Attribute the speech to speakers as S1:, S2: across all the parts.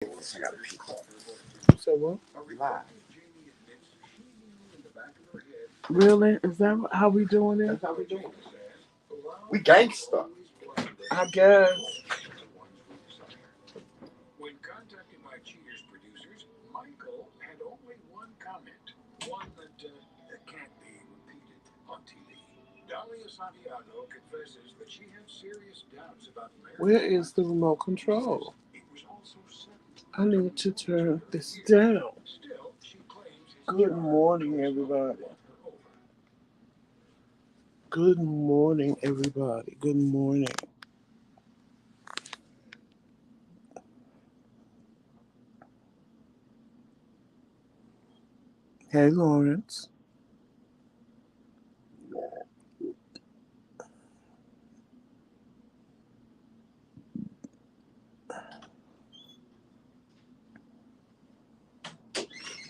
S1: I got a pee.
S2: So what?
S1: Live.
S2: Really? Is that how we doing it?
S1: That's how we doing it. We gangsta.
S2: I guess.
S3: When contacted by Cheater's producers, Michael had only one comment, one that can't be repeated on TV. Dalia Santiago confesses that she had serious doubts about
S2: Where
S3: marriage.
S2: is the remote control?
S3: It was also sudden.
S2: I need to turn this down.
S3: Still, she claims his
S2: Good
S3: charm
S2: morning,
S3: was what
S2: everybody.
S3: won her over.
S2: Good morning, everybody. Good morning. Hey, Lawrence.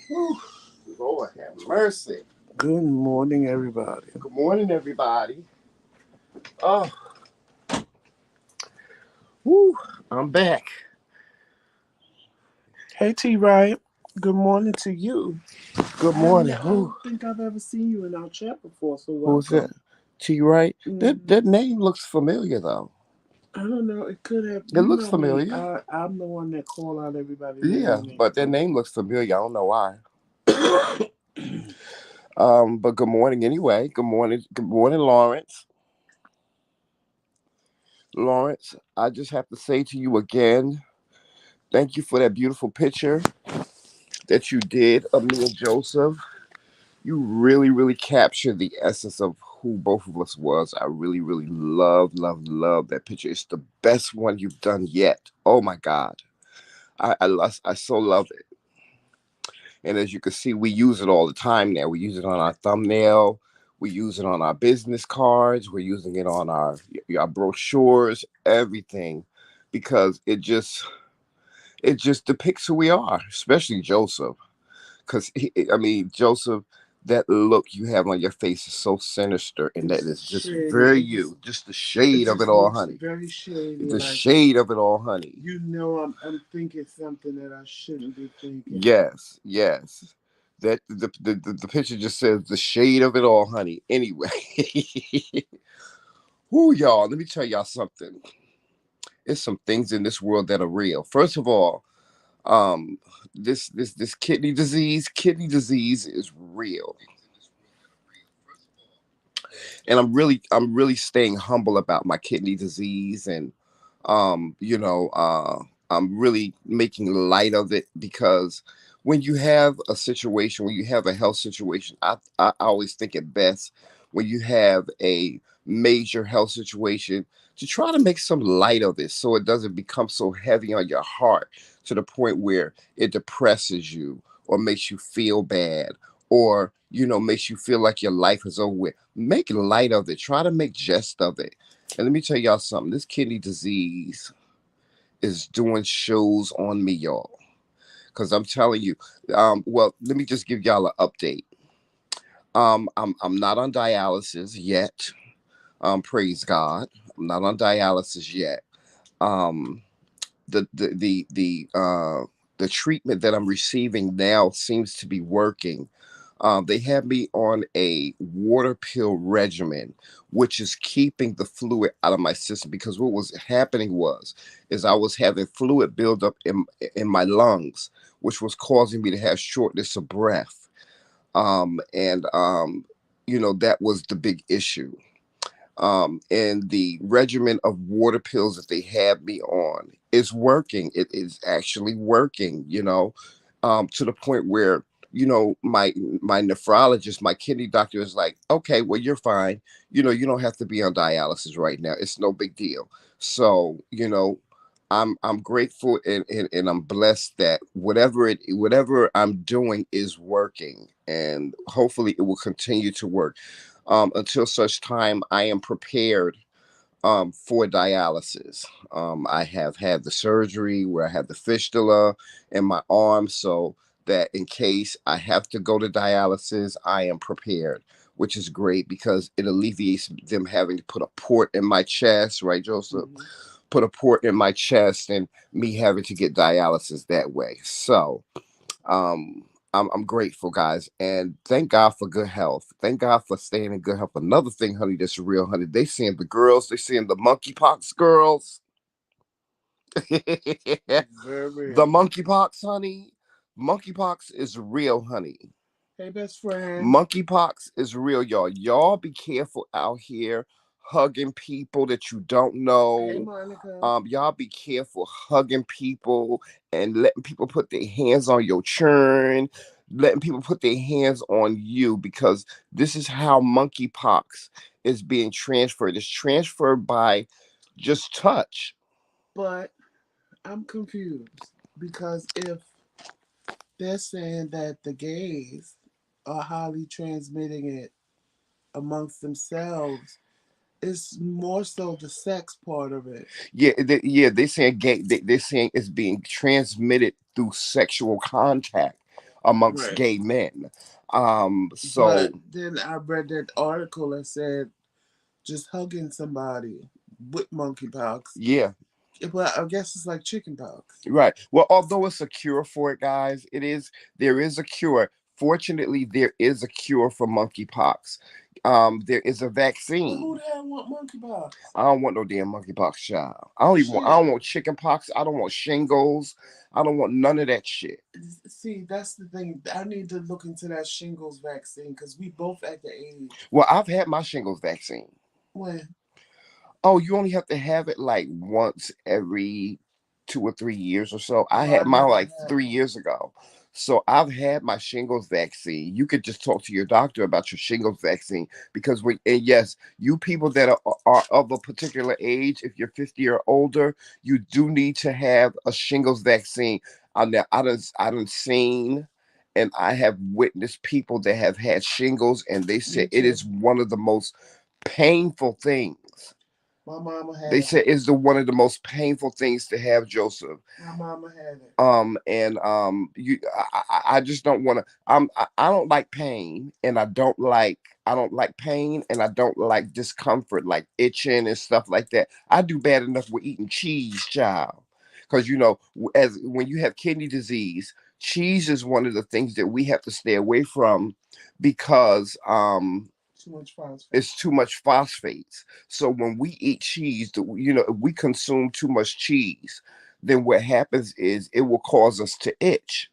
S1: Whew. Lord have mercy.
S2: Good morning, everybody.
S1: Good morning, everybody. Oh, whew, I'm back.
S2: Hey, T. Riot. Good morning to you.
S1: Good
S2: I don't
S1: morning.
S2: I don't think I've ever seen you in our chat before, so
S1: Who's that?
S2: welcome.
S1: T. Right? That
S2: Mhm.
S1: that name looks familiar though.
S2: I don't know. It could have.
S1: It
S2: You
S1: looks
S2: know me.
S1: familiar.
S2: I'm the one that call out everybody's
S1: Yeah,
S2: name.
S1: but that name looks familiar. I don't know why. But good morning anyway. Good morning. Good morning, Lawrence. Lawrence, I just have to say to you again, thank you for that beautiful picture that you did of me and Joseph. You really, really captured the essence of who both of us was. I really, really love that picture. It's the best one you've done yet. Oh my God. I so love it. And as you can see, we use it all the time now. We use it on our thumbnail. We use it on our business cards. We're using it on our brochures, everything, because it just depicts who we are, especially Joseph. Because I mean, Joseph, that look you have on your face is so sinister, and that
S2: It's
S1: is just
S2: shady.
S1: very you. Just the shade
S2: It
S1: of it
S2: just
S1: all,
S2: looks
S1: honey.
S2: very shady.
S1: The
S2: Like
S1: shade of it all, honey.
S2: I'm thinking something that I shouldn't be thinking.
S1: Yes, yes. That the picture just says the shade of it all, honey. Anyway, whoo, y'all. Let me tell y'all something. There's some things in this world that are real. First of all, um, this kidney disease is real, and I'm really staying humble about my kidney disease, and um, you know, uh, I'm really making light of it because when you have a situation, when you have a health situation, I always think it best when you have a major health situation to try to make some light of it so it doesn't become so heavy on your heart to the point where it depresses you or makes you feel bad or makes you feel like your life is over with. Make light of it. Try to make jest of it. And let me tell y'all something. This kidney disease is doing shows on me, y'all. Because I'm telling you, well, let me just give y'all an update. I'm not on dialysis yet. Praise God, I'm not on dialysis yet. Um, the treatment that I'm receiving now seems to be working. They have me on a water pill regimen, which is keeping the fluid out of my system. Because what was happening is I was having fluid buildup in my lungs, which was causing me to have shortness of breath. And that was the big issue. And the regimen of water pills that they have me on is working. It is actually working, to the point where, my nephrologist, my kidney doctor is like, okay, well, you're fine. You don't have to be on dialysis right now. It's no big deal. So, I'm grateful and I'm blessed that whatever I'm doing is working, and hopefully it will continue to work until such time I am prepared for dialysis. I have had the surgery where I had the fistula in my arm, so that in case I have to go to dialysis, I am prepared, which is great because it alleviates them having to put a port in my chest, right, Joseph?
S2: Mhm.
S1: put a port in my chest and me having to get dialysis that way. So I'm grateful, guys, and thank God for good health. Thank God for staying in good health. Another thing, honey, that's real, honey. They seeing the girls. They seeing the monkeypox girls. The
S2: Very real.
S1: monkeypox, honey. Monkeypox is real, honey.
S2: Hey, best friend.
S1: Monkeypox is real, y'all. Y'all be careful out here hugging people that you don't
S2: Hey,
S1: know.
S2: Monica.
S1: Y'all be careful hugging people and letting people put their hands on your churn, letting people put their hands on you because this is how monkeypox is being transferred. It's transferred by just touch.
S2: But I'm confused because if they're saying that the gays are highly transmitting it amongst themselves, it's more so the sex part of it.
S1: Yeah, they saying gay. They're saying it's being transmitted through sexual contact amongst
S2: Right.
S1: gay men. So
S2: But then I read that article that said just hugging somebody with monkeypox.
S1: yeah,
S2: But I guess it's like chickenpox.
S1: right. Well, although it's a cure for it, guys, there is a cure. Fortunately, there is a cure for monkeypox. There is a
S2: But who
S1: vaccine.
S2: the hell want monkeypox?
S1: I don't want no damn monkeypox, child. I
S2: Shit.
S1: don't want chickenpox. I don't want shingles. I don't want none of that shit.
S2: See, that's the thing. I need to look into that shingles vaccine because we both at the age
S1: Well, I've had my shingles vaccine.
S2: when,
S1: Oh, you only have to have it like once every 2 or 3 years or so. I
S2: oh, I
S1: had mine
S2: never
S1: like
S2: had it.
S1: 3 years ago. So I've had my shingles vaccine. You could just talk to your doctor about your shingles vaccine because and yes, you people that are of a particular age, if you're 50 or older, you do need to have a shingles vaccine. Now, I done seen and I have witnessed people that have had shingles and they
S2: Me
S1: said it
S2: too.
S1: is one of the most painful things.
S2: My mama
S1: They
S2: had it.
S1: said it's one of the most painful things to have, Joseph.
S2: My mama had it.
S1: And you, I just don't want to. I don't like pain, and I don't like pain, and I don't like discomfort, like itching and stuff like that. I do bad enough with eating cheese, child, because as when you have kidney disease, cheese is one of the things that we have to stay away from because
S2: Too much phosphate.
S1: it's too much phosphates. So when we eat cheese, if we consume too much cheese, then what happens is it will cause us to itch.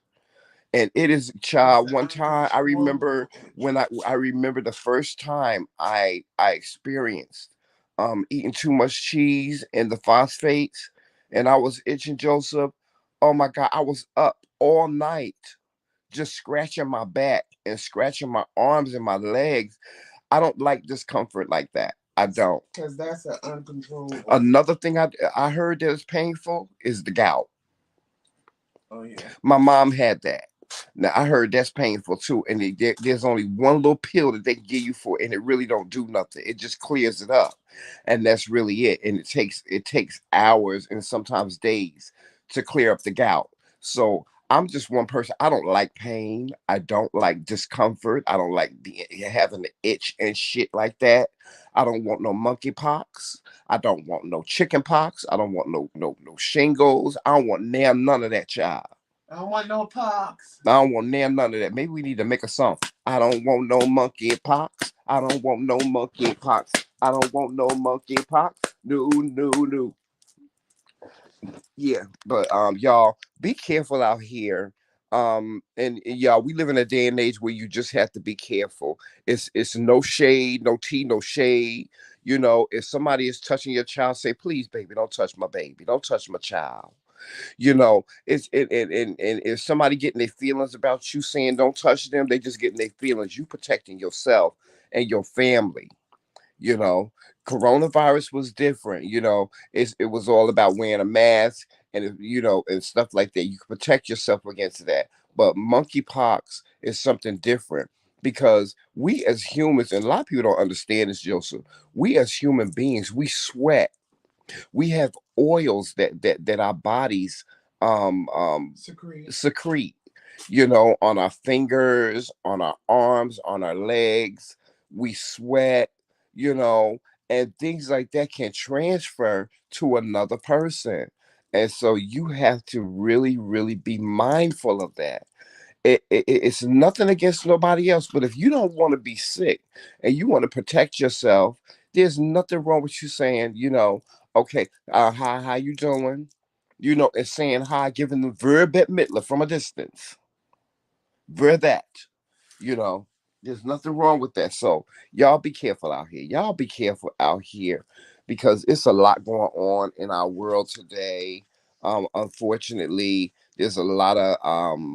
S1: And it is,
S2: It's
S1: child.
S2: an
S1: One time, I remember
S2: uncontrollable itch.
S1: when I remember the first time I experienced eating too much cheese and the phosphates, and I was itching, Joseph. Oh my God, I was up all night just scratching my back and scratching my arms and my legs. I don't like discomfort like that. I don't.
S2: Because that's an uncontrollable.
S1: Another thing I heard that is painful is the gout.
S2: Oh, yeah.
S1: My mom had that. Now I heard that's painful too, and there's only one little pill that they can give you for, it, and it really don't do nothing. It just clears it up, and that's really it. And it takes hours and sometimes days to clear up the gout. So I'm just one person. I don't like pain. I don't like discomfort. I don't like having the itch and shit like that. I don't want no monkeypox. I don't want no chicken pox. I don't want no shingles. I don't want none of that, child.
S2: I don't want no pox.
S1: I don't want none of that. Maybe we need to make a song. I don't want no monkey pox. I don't want no monkey pox. I don't want no monkey pox. No, no, no. Yeah, but y'all be careful out here. And y'all, we live in a day and age where you just have to be careful. It's no shade, no tea, no shade. If somebody is touching your child, say, please, baby, don't touch my baby. Don't touch my child. It's and if somebody getting their feelings about you saying don't touch them, they just getting their feelings. You protecting yourself and your family. you know Coronavirus was different. It was all about wearing a mask and stuff like that. You can protect yourself against that. But monkeypox is something different because we as humans, and a lot of people don't understand this, Joseph. We as human beings, we sweat. We have oils that our bodies
S2: Secrete.
S1: secrete, on our fingers, on our arms, on our legs. We sweat, you know, and things like that can transfer to another person. And so you have to really, really be mindful of that. It's nothing against nobody else, but if you don't want to be sick and you want to protect yourself, there's nothing wrong with you saying, okay, hi, how you doing? And saying hi, giving the verb at Mittler from a distance. Ver that. You know, there's nothing wrong with that. So y'all be careful out here. Y'all be careful out here because it's a lot going on in our world today. Unfortunately, there's a lot of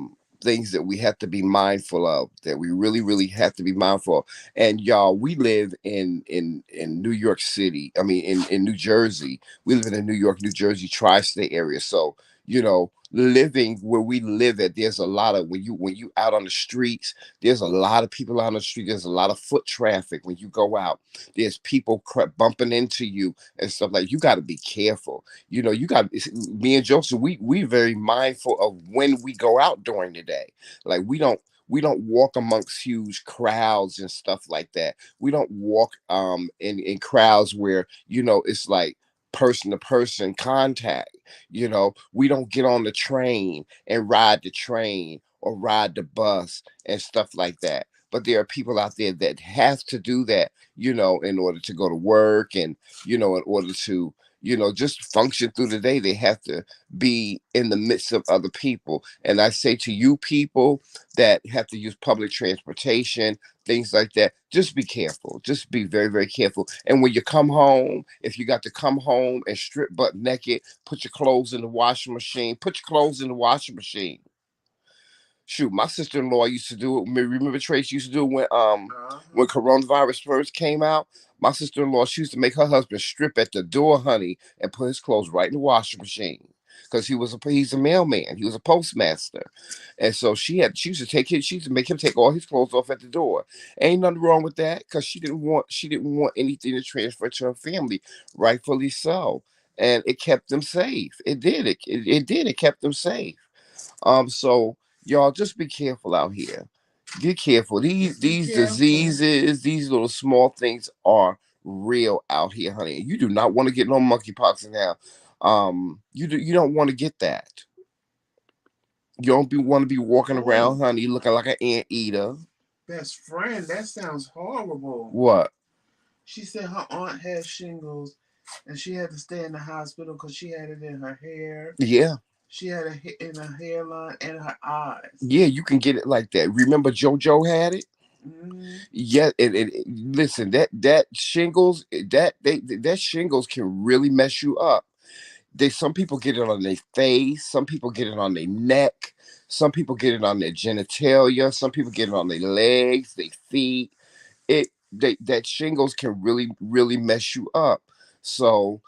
S1: things that we have to be mindful of, that we really, really have to be mindful of. And y'all, we live in New York City. I mean, in New Jersey. We live in the New York, New Jersey tri-state area. So living where we live at, there's a lot of, when you out on the streets, there's a lot of people out on the street. There's a lot of foot traffic when you go out. There's people bumping into you and stuff. Like, you got to be careful. You got, me and Joseph, we very mindful of when we go out during the day. Like, we don't walk amongst huge crowds and stuff like that. We don't walk in crowds where it's like person to person contact. We don't get on the train and ride the train or ride the bus and stuff like that. But there are people out there that have to do that, in order to go to work, and in order to just function through the day. They have to be in the midst of other people. And I say to you, people that have to use public transportation, things like that, just be careful. Just be very, very careful. And when you come home, if you got to come home and strip butt naked, put your clothes in the washing machine. Put your clothes in the washing machine. Shoot, my sister-in-law used to do it. Remember Trace used to do it when coronavirus first came out. My sister-in-law, she used to make her husband strip at the door, honey, and put his clothes right in the washing machine. Because he's a mailman. He was a postmaster. And so she used to she used to make him take all his clothes off at the door. Ain't nothing wrong with that, because she didn't want anything to transfer to her family. Rightfully so. And it kept them safe. It did. It did. It kept them safe. So y'all, just be careful out here. Be careful. These
S2: Just be
S1: these
S2: careful.
S1: diseases, these little small things are real out here, honey. You do not want to get no monkeypox now. You don't want to get that. You don't want to be walking around,
S2: Oh,
S1: honey, looking like an anteater.
S2: best friend, that sounds horrible.
S1: What?
S2: She said her aunt had shingles and she had to stay in the hospital because she had it in her hair.
S1: Yeah.
S2: She had it in her hairline and her eyes.
S1: Yeah, you can get it like that. Remember JoJo had it?
S2: Mm,
S1: Yeah, listen, that shingles, that shingles can really mess you up. Some people get it on their face, some people get it on their neck, some people get it on their genitalia, some people get it on their legs, their feet. That shingles can really, really mess you up. So,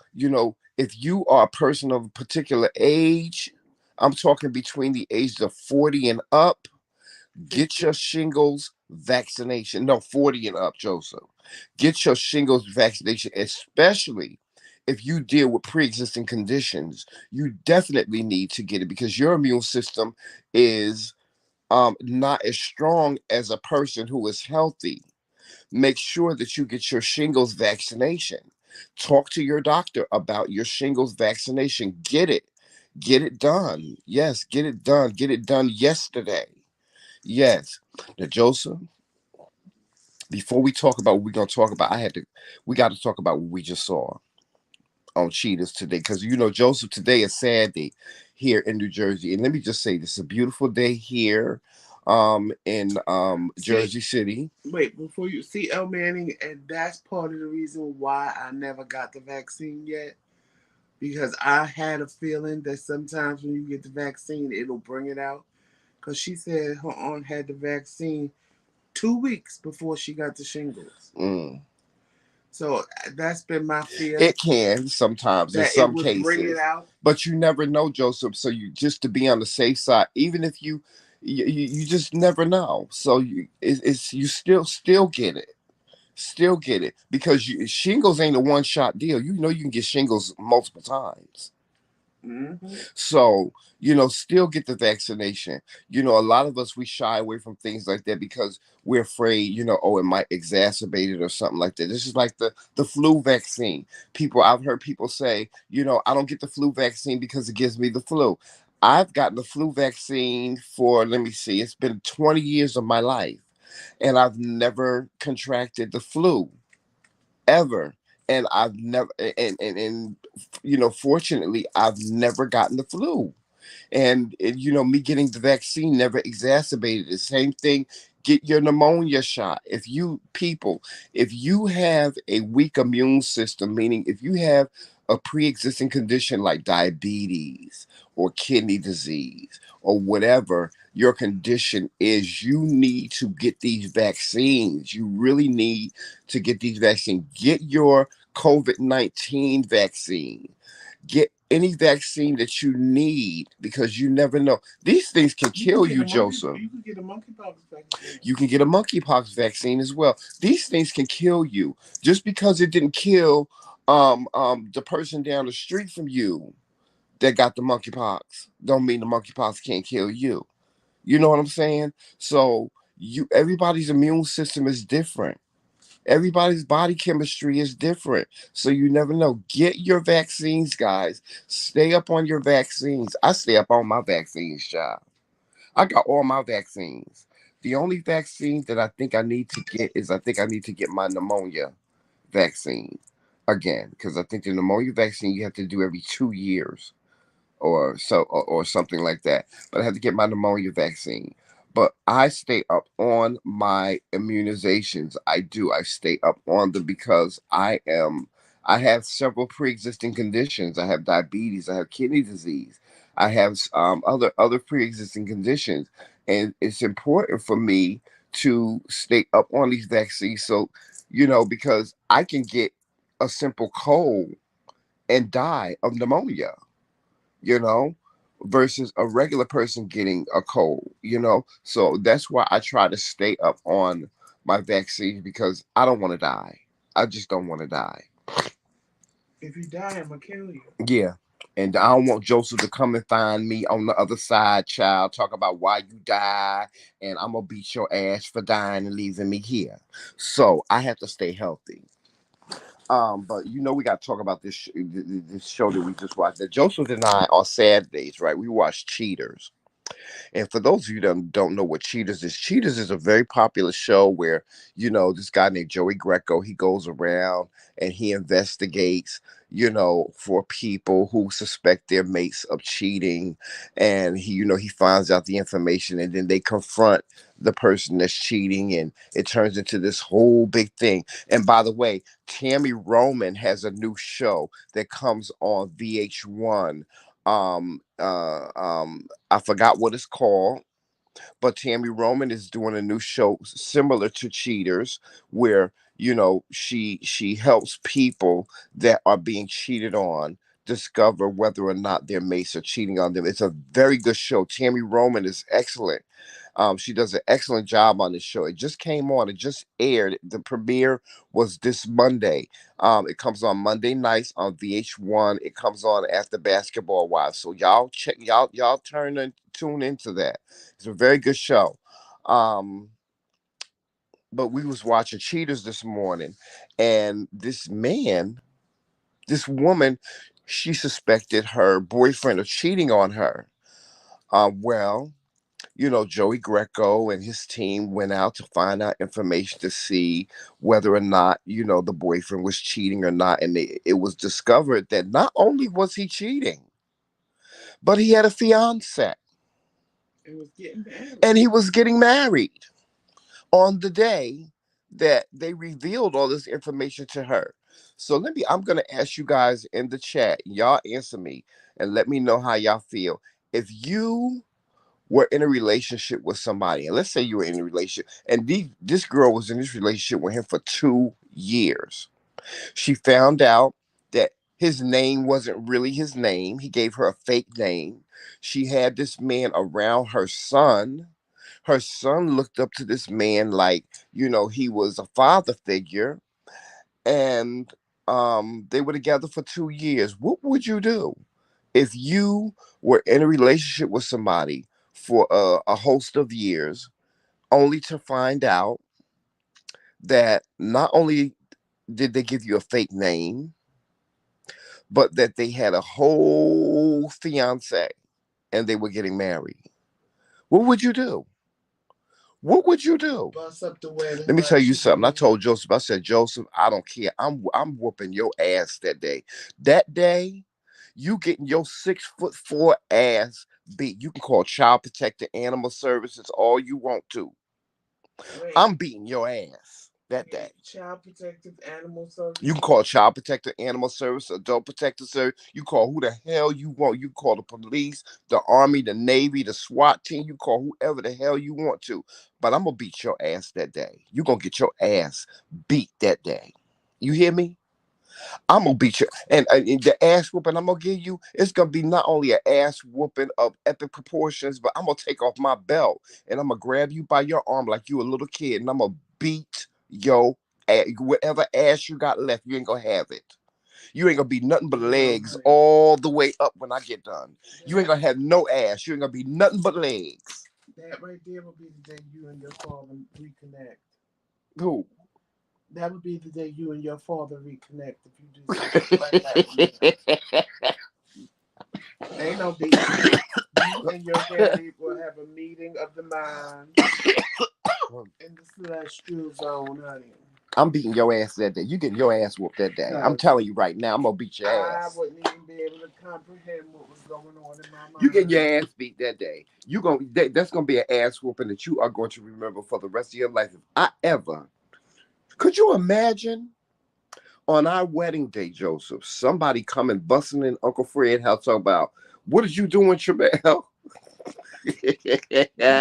S1: if you are a person of a particular age, I'm talking between the ages of 40 and up, get
S2: 50.
S1: your shingles vaccination. No, 40 and up, Joseph. Get your shingles vaccination, especially if you deal with pre-existing conditions. You definitely need to get it, because your immune system is not as strong as a person who is healthy. Make sure that you get your shingles vaccination. Talk to your doctor about your shingles vaccination. Get it. Get it done. Yes, get it done. Get it done yesterday. Yes. Now, Joseph, before we talk about what we're gonna talk about, we got to talk about what we just saw on Cheetahs today, because Joseph, today is sad day here in New Jersey, and let me just say, this is a beautiful day here, in
S2: See,
S1: Jersey City.
S2: wait, before you see El Manning, and that's part of the reason why I never got the vaccine yet. Because I had a feeling that sometimes when you get the vaccine, it'll bring it out. Because she said her aunt had the vaccine 2 weeks before she got the shingles.
S1: Mm.
S2: So that's been my fear,
S1: It can sometimes in
S2: that it
S1: some
S2: would bring it
S1: cases,
S2: out.
S1: but you never know, Joseph. So you, just to be on the safe side, even if you just never know. So it's you still get it. Still get it, because shingles ain't a one shot deal. You can get shingles multiple times.
S2: Mm-hmm.
S1: So, still get the vaccination. A lot of us, we shy away from things like that because we're afraid, oh, it might exacerbate it or something like that. This is like the flu vaccine. I've heard people say, I don't get the flu vaccine because it gives me the flu. I've gotten the flu vaccine for, let me see, it's been 20 years of my life, and I've never contracted the flu ever. And I've never, and fortunately, I've never gotten the flu. And me getting the vaccine never exacerbated the same thing. Get your pneumonia shot. If you have a weak immune system, meaning if you have a pre-existing condition like diabetes or kidney disease or whatever your condition is, you need to get these vaccines. You really need to get these vaccines. Get your COVID-19 vaccine. Get any vaccine that you need, because you never know. These things can kill you, Joseph.
S2: You could get a monkeypox vaccine.
S1: You can get a monkeypox vaccine as well. These things can kill you. Just because it didn't kill the person down the street from you that got the monkeypox, don't mean the monkeypox can't kill you. You know what I'm saying? So everybody's immune system is different. Everybody's body chemistry is different. So you never know. Get your vaccines, guys. Stay up on your vaccines. I stay up on my vaccines, child. I got all my vaccines. The only vaccine that I think I need to get is, I think I need to get my pneumonia vaccine again, because I think the pneumonia vaccine you have to do every 2 years or something like that. But I had to get my pneumonia vaccine. But I stay up on my immunizations. I do. I stay up on them because I have several pre-existing conditions. I have diabetes. I have kidney disease. I have other pre-existing conditions, and it's important for me to stay up on these vaccines. So, because I can get a simple cold and die of pneumonia, you know, versus a regular person getting a cold. So that's why I try to stay up on my vaccines, because I don't want to die. I just don't want to die.
S2: If you die, I'm gonna kill you.
S1: Yeah. And I don't want Joseph to come and find me on the other side, child, talk about why you die, and I'm gonna beat your ass for dying and leaving me here. So I have to stay healthy. But we got to talk about this show that we just watched. That Joseph and I on Saturdays, right? We watch Cheaters. And for those of you that don't know what Cheaters is a very popular show where, this guy named Joey Greco, he goes around and he investigates, for people who suspect their mates of cheating. And he finds out the information, and then they confront the person that's cheating, and it turns into this whole big thing. And by the way, Tammy Roman has a new show that comes on VH1. I forgot what it's called, but Tammy Roman is doing a new show similar to Cheaters, where she helps people that are being cheated on discover whether or not their mates are cheating on them. It's a very good show. Tammy Roman is excellent. She does an excellent job on this show. It just came on. It just aired. The premiere was this Monday. It comes on Monday nights on VH1. It comes on after Basketball Wives. So y'all check, y'all tune into that. It's a very good show. Um, but we was watching Cheaters this morning, and this woman, she suspected her boyfriend of cheating on her. Well, Joey Greco and his team went out to find out information to see whether or not, the boyfriend was cheating or not. And it was discovered that not only was he cheating, but he had a fiance,
S2: It was getting married.
S1: and he was getting married on the day that they revealed all this information to her. So I'm going to ask you guys in the chat, y'all answer me and let me know how y'all feel. If you were in a relationship with somebody, and let's say you were in a relationship, and this girl was in this relationship with him for 2 years. She found out that his name wasn't really his name. He gave her a fake name. She had this man around her son. Her son looked up to this man like, he was a father figure. And they were together for 2 years. What would you do? If you were in a relationship with somebody for a host of years, only to find out that not only did they give you a fake name, but that they had a whole fiance and they were getting married, what would you do? What would you do?
S2: Bust up the wedding
S1: Let me tell you something. I
S2: registry.
S1: told Joseph, I said, Joseph, I don't care. I'm whooping your ass that day. That day, you getting your 6'4" ass beat. You can call Child Protective Animal Services all you want to.
S2: Wait,
S1: I'm beating your ass that day.
S2: Child Protective Animal
S1: You can
S2: Services.
S1: call Child Protective Animal Service, Adult Protective Service. You call who the hell you want. You call the police, the Army, the Navy, the SWAT team. You call whoever the hell you want to. But I'm going to beat your ass that day. You're going to get your ass beat that day. You hear me? I'm gonna beat you, and the ass whooping I'm gonna give you, it's gonna be not only an ass whooping of epic proportions, but I'm gonna take off my belt and I'm gonna grab you by your arm like you a little kid, and I'm gonna beat your ass. Whatever ass you got left, you ain't gonna have it. You ain't gonna be nothing but
S2: You know,
S1: legs
S2: honey,
S1: all the way up when I get done. You ain't
S2: that
S1: gonna have no ass. You ain't gonna be nothing but legs.
S2: that right there will be the day you and your father reconnect.
S1: Who?
S2: That would be the day you and your father reconnect if you do some shit like that with me. Ain't no beating. You and your daddy will have a meeting of the mind in the celestial zone, honey.
S1: I'm beating your ass that day. You getting your ass whooped that day. I'm
S2: Cause
S1: telling you right now, I'm gonna beat your
S2: I
S1: ass.
S2: wouldn't even be able to comprehend what was going on in my
S1: You getting
S2: mind.
S1: your ass beat that day. That's gonna be an ass whooping that you are going to remember for the rest of your life. If I ever could you imagine on our wedding day, Joseph, somebody coming busting in Uncle Fred's house talking about what did you do in Trebell?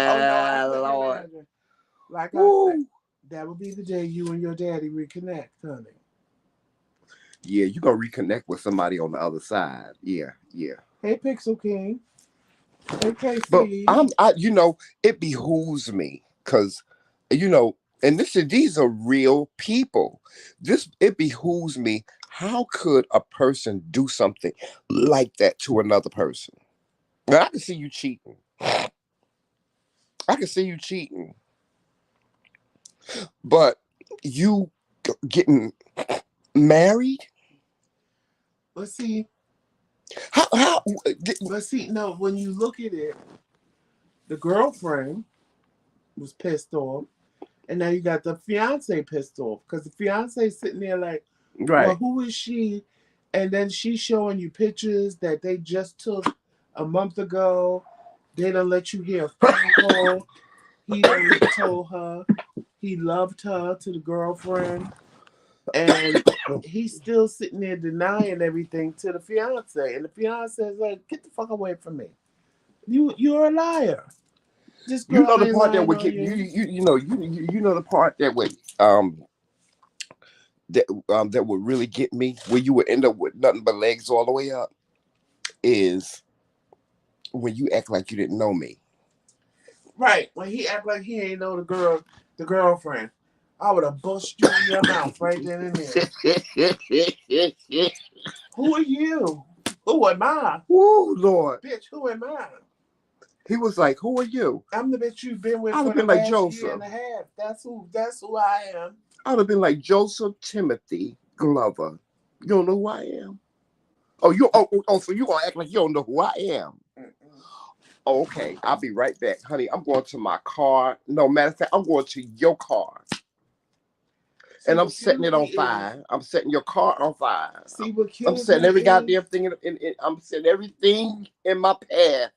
S2: Oh no, I couldn't
S1: Lord.
S2: imagine. Like I said,
S1: Woo.
S2: that would be the day you and your daddy reconnect, honey.
S1: Yeah, you're gonna reconnect with somebody on the other side. Yeah, yeah.
S2: Hey, Pixel King. Hey,
S1: But
S2: KC.
S1: it behooves me because, and these are real people. It behooves me. How could a person do something like that to another person? Now, I can see you cheating. I can see you cheating, but you getting married?
S2: But see,
S1: How?
S2: no, when you look at it, the girlfriend was pissed off, and now you got the fiance pissed off because the fiance sitting there like, well,
S1: Right.
S2: who is she? And then she's showing you pictures that they just took a month ago. They don't let you hear a phone call. He done told her he loved her to the girlfriend, and he's still sitting there denying everything to the fiance. And the fiance is like, "Get the fuck away from me! You're a liar. This
S1: You know
S2: girl
S1: the
S2: ain't
S1: part that
S2: lying
S1: would
S2: on
S1: get you.
S2: you."
S1: You know the part that would really get me, where you would end up with nothing but legs all the way up, is when you act like you didn't know me.
S2: Right when he act like he ain't know the girlfriend, I would have bust you in your mouth right then and there. Who are you? Who am I?
S1: Woo, Lord.
S2: Bitch, who am I?
S1: He was like, "Who are you?"
S2: I'm the bitch you've been with
S1: I'd have
S2: for the
S1: been like
S2: last year
S1: Joseph.
S2: and a half. That's who I am.
S1: I'd have been like Joseph Timothy Glover. You don't know who I am? Oh, so you gonna act like you don't know who I am?
S2: Mm-mm.
S1: Oh, okay, I'll be right back, honey. I'm going to my car. No, matter of fact, I'm going to your car,
S2: See
S1: and I'm
S2: what
S1: setting
S2: kills
S1: it
S2: me
S1: on
S2: is
S1: fire. I'm setting your car on fire.
S2: see what
S1: I'm
S2: kills
S1: setting
S2: me
S1: every
S2: is
S1: goddamn thing I'm setting everything in my path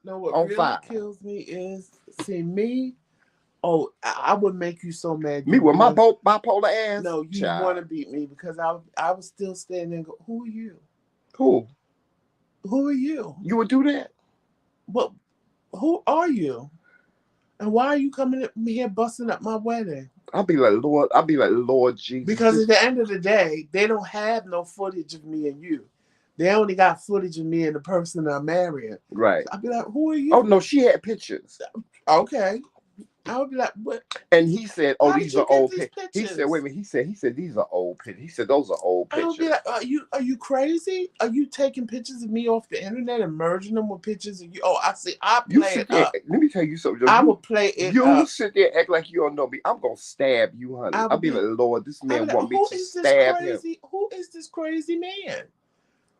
S2: no what
S1: on
S2: really
S1: fire.
S2: kills me is see me. Oh, I would make you so mad
S1: Me
S2: you
S1: with my
S2: want
S1: bipolar ass,
S2: no, you want
S1: child.
S2: to beat me because I was still standing. And go, who are you?
S1: Who?
S2: Who are you?
S1: You would do that?
S2: What? Who are you? And why are you coming at me here busting up my wedding?
S1: I'll be like, Lord. I'll be like, Lord Jesus.
S2: Because at the end of the day, they don't have no footage of me and you. They only got footage of me and the person I'm marrying.
S1: Right.
S2: So I'd be like, who are
S1: Oh
S2: you?
S1: no, she had pictures.
S2: Okay. I would be like, what?
S1: And he said, "Oh,
S2: How did
S1: these are
S2: you get
S1: old
S2: these
S1: pictures." He said, "Wait a
S2: pictures?
S1: minute." He said these are old pictures. He said those are old
S2: I would be
S1: pictures.
S2: like, are you crazy? Are you taking pictures of me off the internet and merging them with pictures of you? Oh, I see. I
S1: You
S2: play
S1: sit
S2: it
S1: there.
S2: up.
S1: Let me tell you something, Joe.
S2: I
S1: You
S2: would play it
S1: you
S2: up.
S1: sit there and act like you don't know me. I'm gonna stab you, honey.
S2: I
S1: I'll
S2: would
S1: be
S2: be.
S1: like, Lord, this
S2: I would
S1: man
S2: be like,
S1: want me
S2: who
S1: to
S2: is this
S1: stab him.
S2: crazy? Who is this crazy man?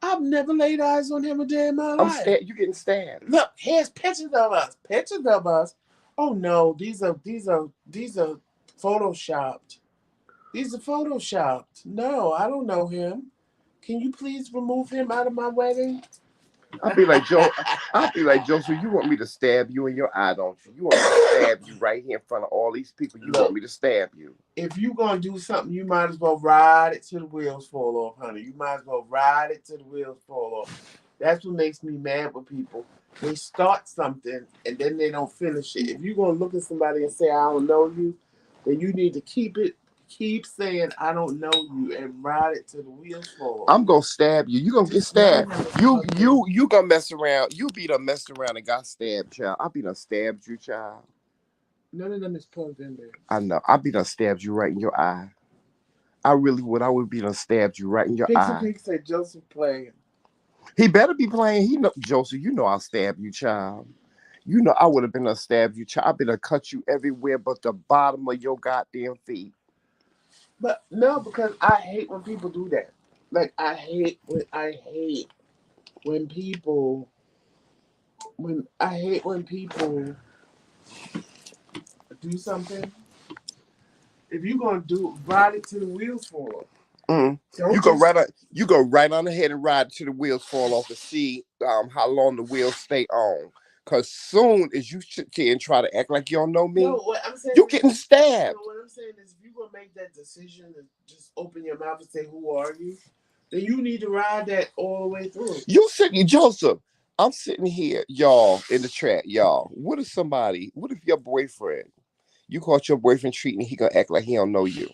S2: I've never laid eyes on him a day in my
S1: I'm
S2: life.
S1: stabbed. You getting stabbed.
S2: Look, here's pictures of us. Pictures of us. Oh no, these are photoshopped. These are photoshopped. No, I don't know him. Can you please remove him out of my wedding?
S1: I'll be like, Joe. I'll be like, Joseph, you want me to stab you in your eye, don't you? You want me to stab you right here in front of all these people. You want
S2: Look,
S1: me to stab you.
S2: if you gonna do something, you might as well ride it till the wheels fall off, honey. You might as well ride it till the wheels fall off. That's what makes me mad with people. They start something and then they don't finish it. If you're gonna look at somebody and say, I don't know you, then you need to keep saying I don't know you and ride it till the wheels fall off.
S1: I'm gonna stab you. You gonna get
S2: Just none
S1: stabbed.
S2: of them
S1: You
S2: fucking
S1: you you gonna mess around. You be done messed around and got stabbed, child. I be done stabbed you, child.
S2: none of them is plugged in there.
S1: I know. I be done stabbed you right in your eye. I really would. I would be done stabbed you right in your
S2: Pixie
S1: eye.
S2: Pig said Joseph playing.
S1: He better be playing. He know Joseph. You know I'll stab you, child. You know I would have been done stabbed you, child. I've been done cut you everywhere but the bottom of your goddamn feet.
S2: But no, because I hate when people do that. Like when people when people do something. If you gonna do ride it till the wheels fall off.
S1: Mm.
S2: Don't just
S1: You go right on ahead and ride till the wheels fall off and see how long the wheels stay on. Cause soon as you sit there and try to act like you don't know
S2: no.
S1: me,
S2: What I'm saying
S1: you
S2: is,
S1: getting stabbed.
S2: no. What I'm saying is, if you gonna make that decision and just open your mouth and say, "Who are you?" Then you need to ride that all the way through.
S1: You sitting, Joseph. I'm sitting here, y'all, in the trap, y'all. What if your boyfriend, you caught your boyfriend treating, he gonna act like he don't know you?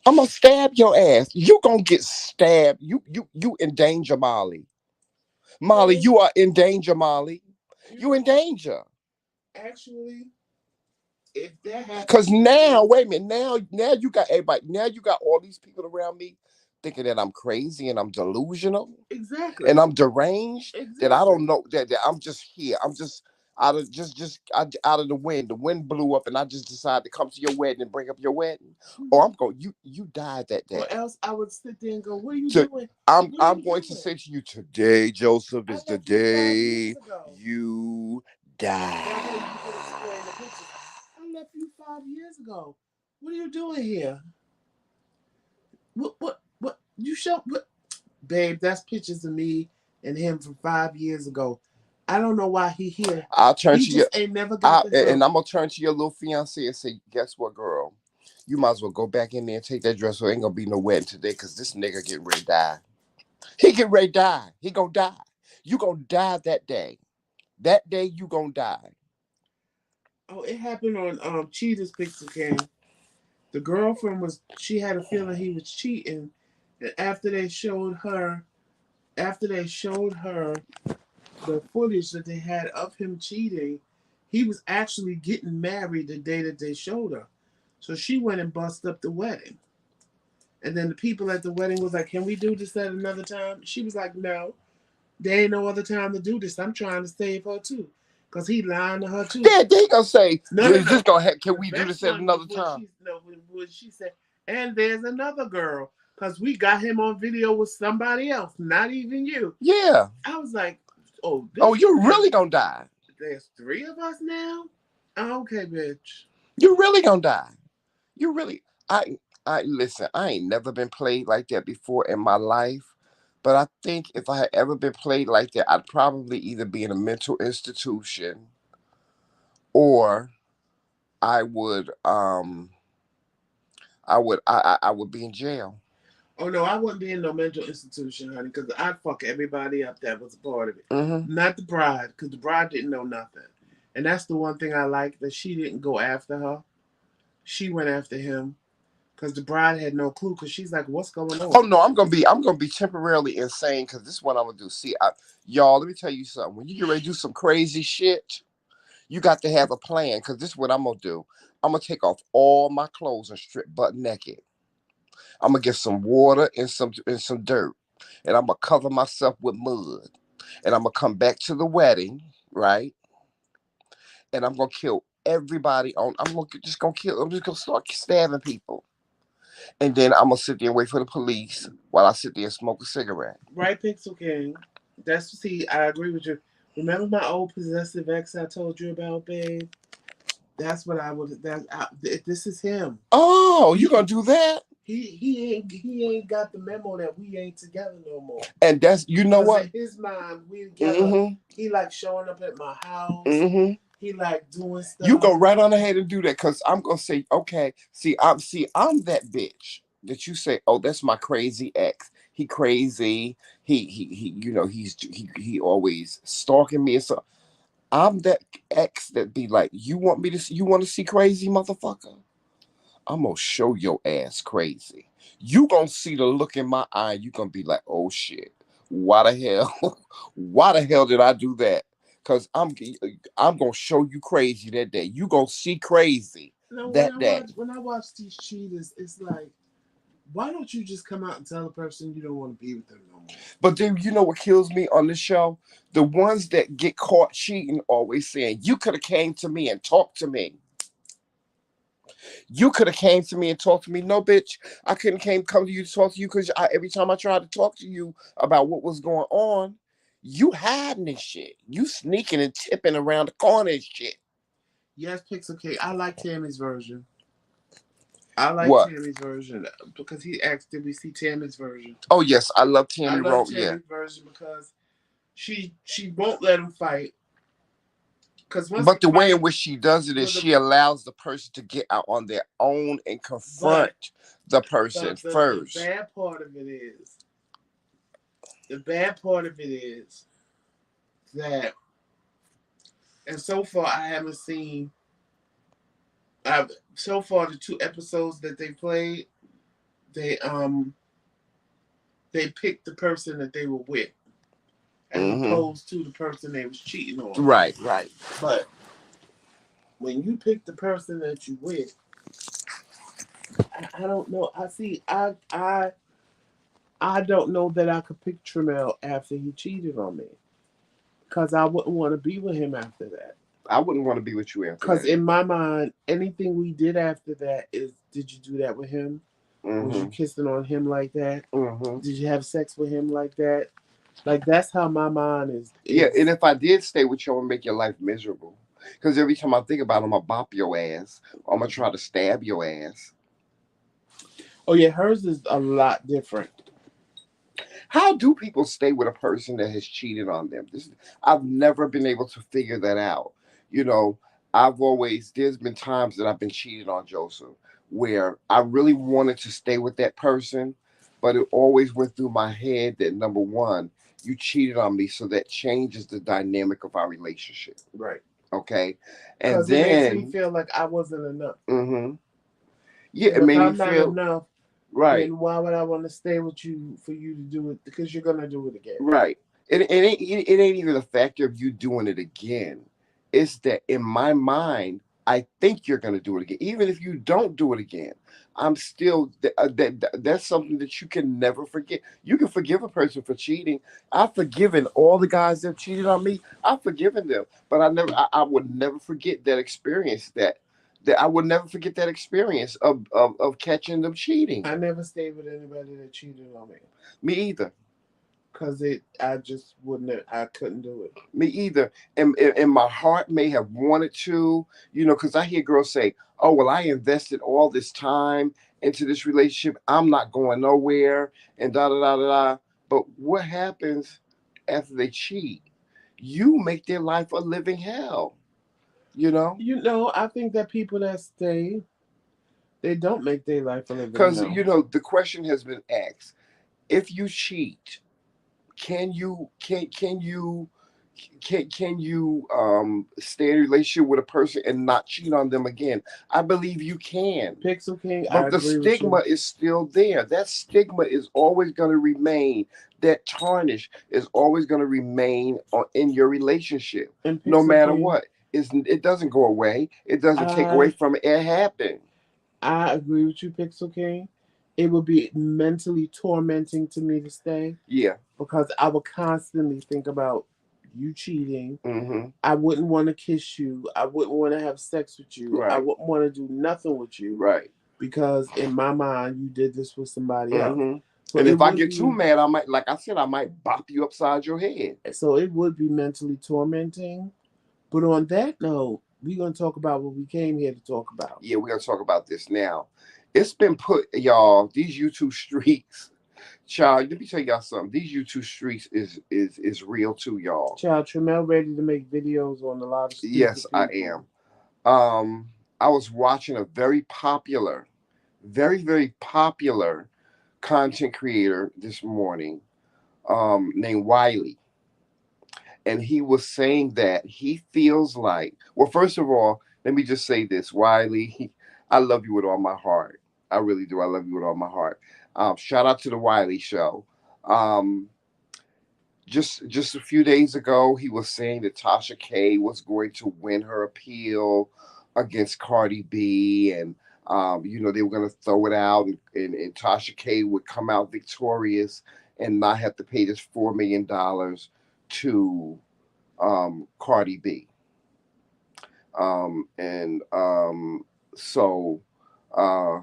S1: I'm gonna stab your ass. You gonna get stabbed. You in danger, Molly. Molly,
S2: Well,
S1: you are in danger, Molly.
S2: you
S1: You
S2: know
S1: in
S2: what?
S1: danger.
S2: Actually, if that
S1: Cause
S2: happens to
S1: now,
S2: me,
S1: wait a minute, now you got everybody, now you got all these people around me thinking that I'm crazy and I'm delusional
S2: exactly,
S1: and I'm deranged, that I
S2: exactly.
S1: don't know that I'm just here. I'm just out of the wind. The wind blew up and I just decided to come to your wedding and bring up your wedding. Or
S2: Mm-hmm.
S1: I'm going, you died that
S2: Or
S1: day.
S2: else I would sit there and go, "What are you
S1: So
S2: doing?
S1: I'm
S2: What are
S1: I'm
S2: you
S1: going to
S2: doing?
S1: say to you today, Joseph,
S2: I
S1: is the
S2: left you 5 years
S1: day
S2: ago."
S1: you
S2: That way you can
S1: die.
S2: explain the pictures. I left you 5 years ago. What are you doing here? What? You show what? Babe, that's pictures of me and him from 5 years ago. I don't know why he here.
S1: I'll turn
S2: He
S1: to you.
S2: just ain't never got the
S1: And
S2: help.
S1: I'm gonna turn to your little fiance and say, guess what, girl? You might as well go back in there and take that dress. So ain't gonna be no wedding today, cause this nigga getting ready to die. He getting ready to die. He gonna die. You gonna die that day. That day you gonna die.
S2: Oh, it happened on Cheetah's Pixel Can. The girlfriend was she had a feeling he was cheating, and after they showed her the footage that they had of him cheating, he was actually getting married the day that they showed her. So she went and bust up the wedding. And then the people at the wedding was like, "Can we do this at another time?" She was like, "No, there ain't no other time to do this. I'm trying to save her too." Because he lying to her too.
S1: Then he gonna say,
S2: No, no,
S1: is this
S2: no.
S1: gonna can
S2: The
S1: we do
S2: best
S1: this at
S2: one was
S1: another
S2: when
S1: time?
S2: she no when she said, "And there's another girl." Because we got him on video with somebody else, not even you.
S1: Yeah.
S2: I was like, "Oh,
S1: Oh,
S2: this
S1: you
S2: man,
S1: really gonna die.
S2: there's three of us now." Okay, bitch.
S1: You really gonna die. You really I listen, I ain't never been played like that before in my life. But I think if I had ever been played like that, I'd probably either be in a mental institution or I would I would be in jail.
S2: Oh no, I wouldn't be in no mental institution, honey, because I'd fuck everybody up that was a part of it.
S1: Hmm.
S2: Not the bride, because the bride didn't know nothing. And that's the one thing I like, that she didn't go after her. She went after him because the bride had no clue. Because she's like, "What's going
S1: Oh
S2: on?"
S1: no, I'm gonna be temporarily insane because this is what I'm gonna do. See, y'all, let me tell you something. When you get ready to do some crazy shit, You got to have a plan, because this is what I'm gonna do. I'm gonna take off all my clothes and strip butt naked. I'm gonna get some water and some dirt, and I'm gonna cover myself with mud, and I'm gonna come back to the wedding, right? And I'm gonna kill everybody on. Just gonna kill. I'm just gonna start stabbing people, and then I'm gonna sit there and wait for the police while I sit there and smoke a cigarette.
S2: Right, Pixel King. That's see, I agree with you. Remember my old possessive ex I told you about, babe? That's what I would. This is him.
S1: Oh, you gonna do that?
S2: He ain't got the memo that we ain't together no more.
S1: And that's, you know what?
S2: In his mind, we together.
S1: Mm-hmm.
S2: He like showing up at my house.
S1: Mm-hmm.
S2: He like doing stuff.
S1: You go right on ahead and do that, because I'm gonna say, okay, I'm that bitch that you say, oh, that's my crazy ex. He crazy. He he always stalking me and so. I'm that ex that be like, you want to see crazy, motherfucker? I'm gonna show your ass crazy. You gonna see the look in my eye. You gonna be like, oh shit, why the hell, why the hell did I do that? Cause I'm gonna show you crazy that day. You gonna see crazy that day.
S2: When I watch these cheaters, it's like, why don't you just come out and tell the person you don't want to be with them no more?
S1: But then you know what kills me on this show? The ones that get caught cheating always saying, you could have came to me and talked to me. You could have came to me and talked to me. No, bitch, I couldn't come to you to talk to you, because every time I tried to talk to you about what was going on, you hiding and shit. You sneaking and tipping around the corner and shit.
S2: Yes, Pixel K. I like Tammy's version. I like
S1: What?
S2: Tammy's version because he asked, "Did we see Tammy's version?"
S1: Oh yes, I love Tammy.
S2: I love Tammy's version because she won't let him fight.
S1: But the way in which she does it is she allows the person to get out on their own and confront the person first.
S2: The bad part of it is that, and so far I haven't seen. So far the 2 episodes that they played, they picked the person that they were with, as opposed to the person they was cheating on.
S1: Right.
S2: But when you pick the person that you with, I don't know. I don't know that I could pick Tremel after he cheated on me, because I wouldn't want to be with him after that.
S1: I wouldn't want to be with you after that.
S2: Because in my mind, anything we did after that is, did you do that with him? Was you kissing on him like that? Did you have sex with him like that? Like, that's how my mind is.
S1: Yeah, and if I did stay with you, I would make your life miserable. Because every time I think about it, I'm going to bop your ass. I'm going to try to stab your ass.
S2: Oh, yeah, hers is a lot different.
S1: How do people stay with a person that has cheated on them? I've never been able to figure that out. There's been times that I've been cheated on, Joseph, where I really wanted to stay with that person, but it always went through my head that, number one, you cheated on me, so that changes the dynamic of our relationship.
S2: Right.
S1: Okay. And
S2: because
S1: then
S2: it makes me feel like I wasn't enough.
S1: Yeah, it made me feel
S2: enough.
S1: Right.
S2: Then why would I want to stay with you for you to do it? Because you're gonna do it again.
S1: Right. It ain't even a factor of you doing it again. It's that in my mind, I think you're gonna do it again. Even if you don't do it again, I'm still that's something that you can never forget. You can forgive a person for cheating. I've forgiven all the guys that cheated on me. I've forgiven them, but I would never forget that experience. That I would never forget that experience of catching them cheating.
S2: I never stayed with anybody that cheated on me.
S1: Me either.
S2: Because I just I couldn't do it.
S1: Me either. And my heart may have wanted to, because I hear girls say, oh, well, I invested all this time into this relationship. I'm not going nowhere and da da da da da. But what happens after they cheat? You make their life a living hell.
S2: I think that people that stay, they don't make their life a living hell.
S1: Because, the question has been asked. If you cheat, can you stay in a relationship with a person and not cheat on them again? I believe you can.
S2: Pixel King,
S1: but the stigma is still there. That stigma is always going to remain. That tarnish is always going to remain in your relationship, no matter what. it doesn't go away. It doesn't take away
S2: I
S1: from it. It happened.
S2: I agree with you, Pixel King. It would be mentally tormenting to me to stay
S1: Yeah.
S2: because I would constantly think about you cheating.
S1: Mm-hmm.
S2: I wouldn't want to kiss you. I wouldn't want to have sex with you. I
S1: Right.
S2: wouldn't want to do nothing with you
S1: Right.
S2: because in my mind you did this with somebody else.
S1: Mm-hmm.
S2: So
S1: And
S2: it
S1: if I
S2: would
S1: get too
S2: be
S1: mad, I might, like I said, I might bop you upside your head.
S2: mentally tormenting. But on that note, we're gonna talk about what we came here to talk about.
S1: Yeah, we're gonna talk about this now. It's been put, y'all. These YouTube streets, child. Let me tell y'all something. These YouTube streets is real too, y'all.
S2: Child Tremel ready to make videos on a lot of
S1: Yes,
S2: stupid
S1: I
S2: people.
S1: am. I was watching a very popular, very popular content creator this morning, named Wiley, and he was saying that he feels like, well, first of all, let me just say this, Wiley, I love you with all my heart. I really do. I love you with all my heart. Shout out to the Wiley Show. Um, just a few days ago, he was saying that Tasha K was going to win her appeal against Cardi B, and they were going to throw it out, and Tasha K would come out victorious and not have to pay this $4 million to Cardi B. And so, uh,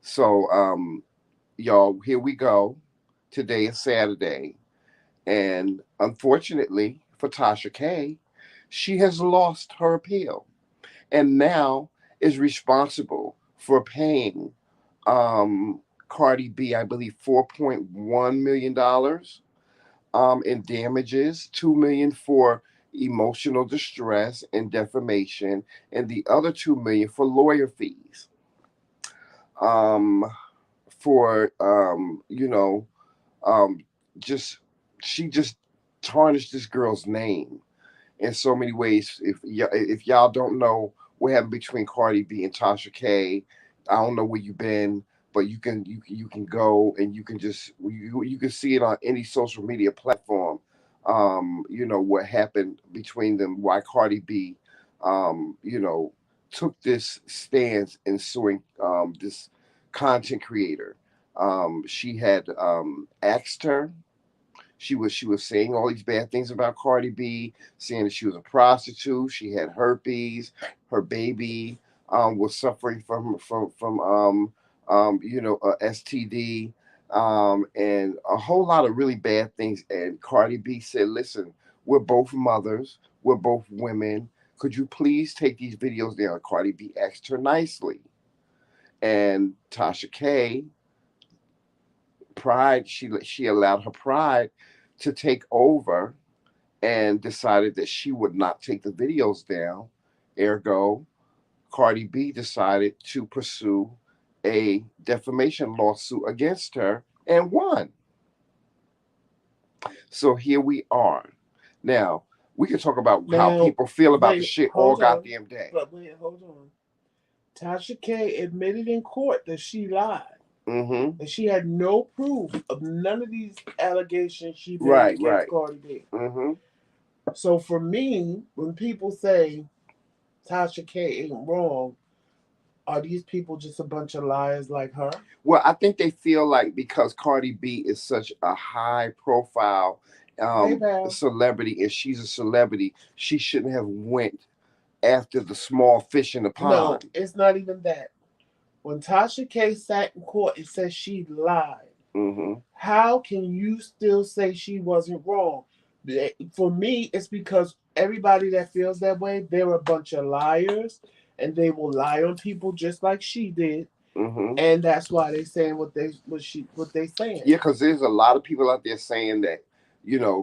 S1: so y'all, here we go. Today is Saturday, and unfortunately for Tasha K, she has lost her appeal, and now is responsible for paying Cardi B, I believe, $4.1 million in damages, 2 million for emotional distress and defamation, and the other 2 million for lawyer fees. Um, for um, just she just tarnished this girl's name in so many ways. If y'all don't know what happened between Cardi B and Tasha K, I don't know where you've been, but you can go and you can just you can see it on any social media platform. What happened between them, why Cardi B, um, you know, took this stance in suing this content creator. She had asked her, she was saying all these bad things about Cardi B, saying that she was a prostitute, she had herpes, her baby was suffering from a STD, and a whole lot of really bad things. And Cardi B said, "Listen, we're both mothers, we're both women. Could you please take these videos down?" Cardi B asked her nicely, and Tasha K, pride, she allowed her pride to take over and decided that she would not take the videos down. Ergo, Cardi B decided to pursue a defamation lawsuit against her and won. So here we are. Now, we can talk about how
S2: Now,
S1: people feel about the
S2: wait,
S1: shit all
S2: hold on.
S1: goddamn day.
S2: But wait, hold on. Tasha K admitted in court that she lied.
S1: Mm-hmm.
S2: And she had no proof of none of these allegations she made
S1: Right,
S2: against
S1: right.
S2: Cardi B.
S1: Mm-hmm.
S2: So for me, when people say Tasha K ain't wrong, are these people just a bunch of liars like her?
S1: Well, I think they feel like because Cardi B is such a high profile
S2: Hey, Val.
S1: celebrity, and she's a celebrity, she shouldn't have went after the small fish in the
S2: No,
S1: pond.
S2: it's not even that. When Tasha K sat in court and said she lied,
S1: Mm-hmm.
S2: how can you still say she wasn't wrong? For me, it's because everybody that feels that way, they're a bunch of liars, and they will lie on people just like she did,
S1: Mm-hmm.
S2: and that's why they saying what they saying.
S1: Yeah, because there's a lot of people out there saying that,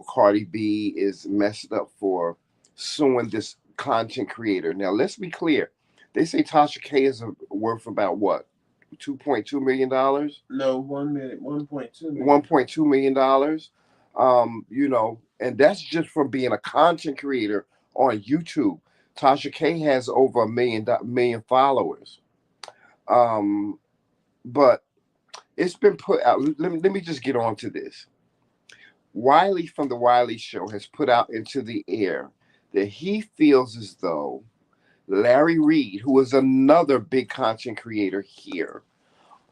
S1: Cardi B is messed up for suing this content creator. Now, let's be clear. They say Tasha K is worth about what? $2.2 million?
S2: No, 1 minute, 1.2 million.
S1: $1.2 million. And that's just from being a content creator on YouTube. Tasha K has over a million followers. Um, but it's been put out. Let me just get on to this. Wiley from the Wiley Show has put out into the air that he feels as though Larry Reid, who is another big content creator here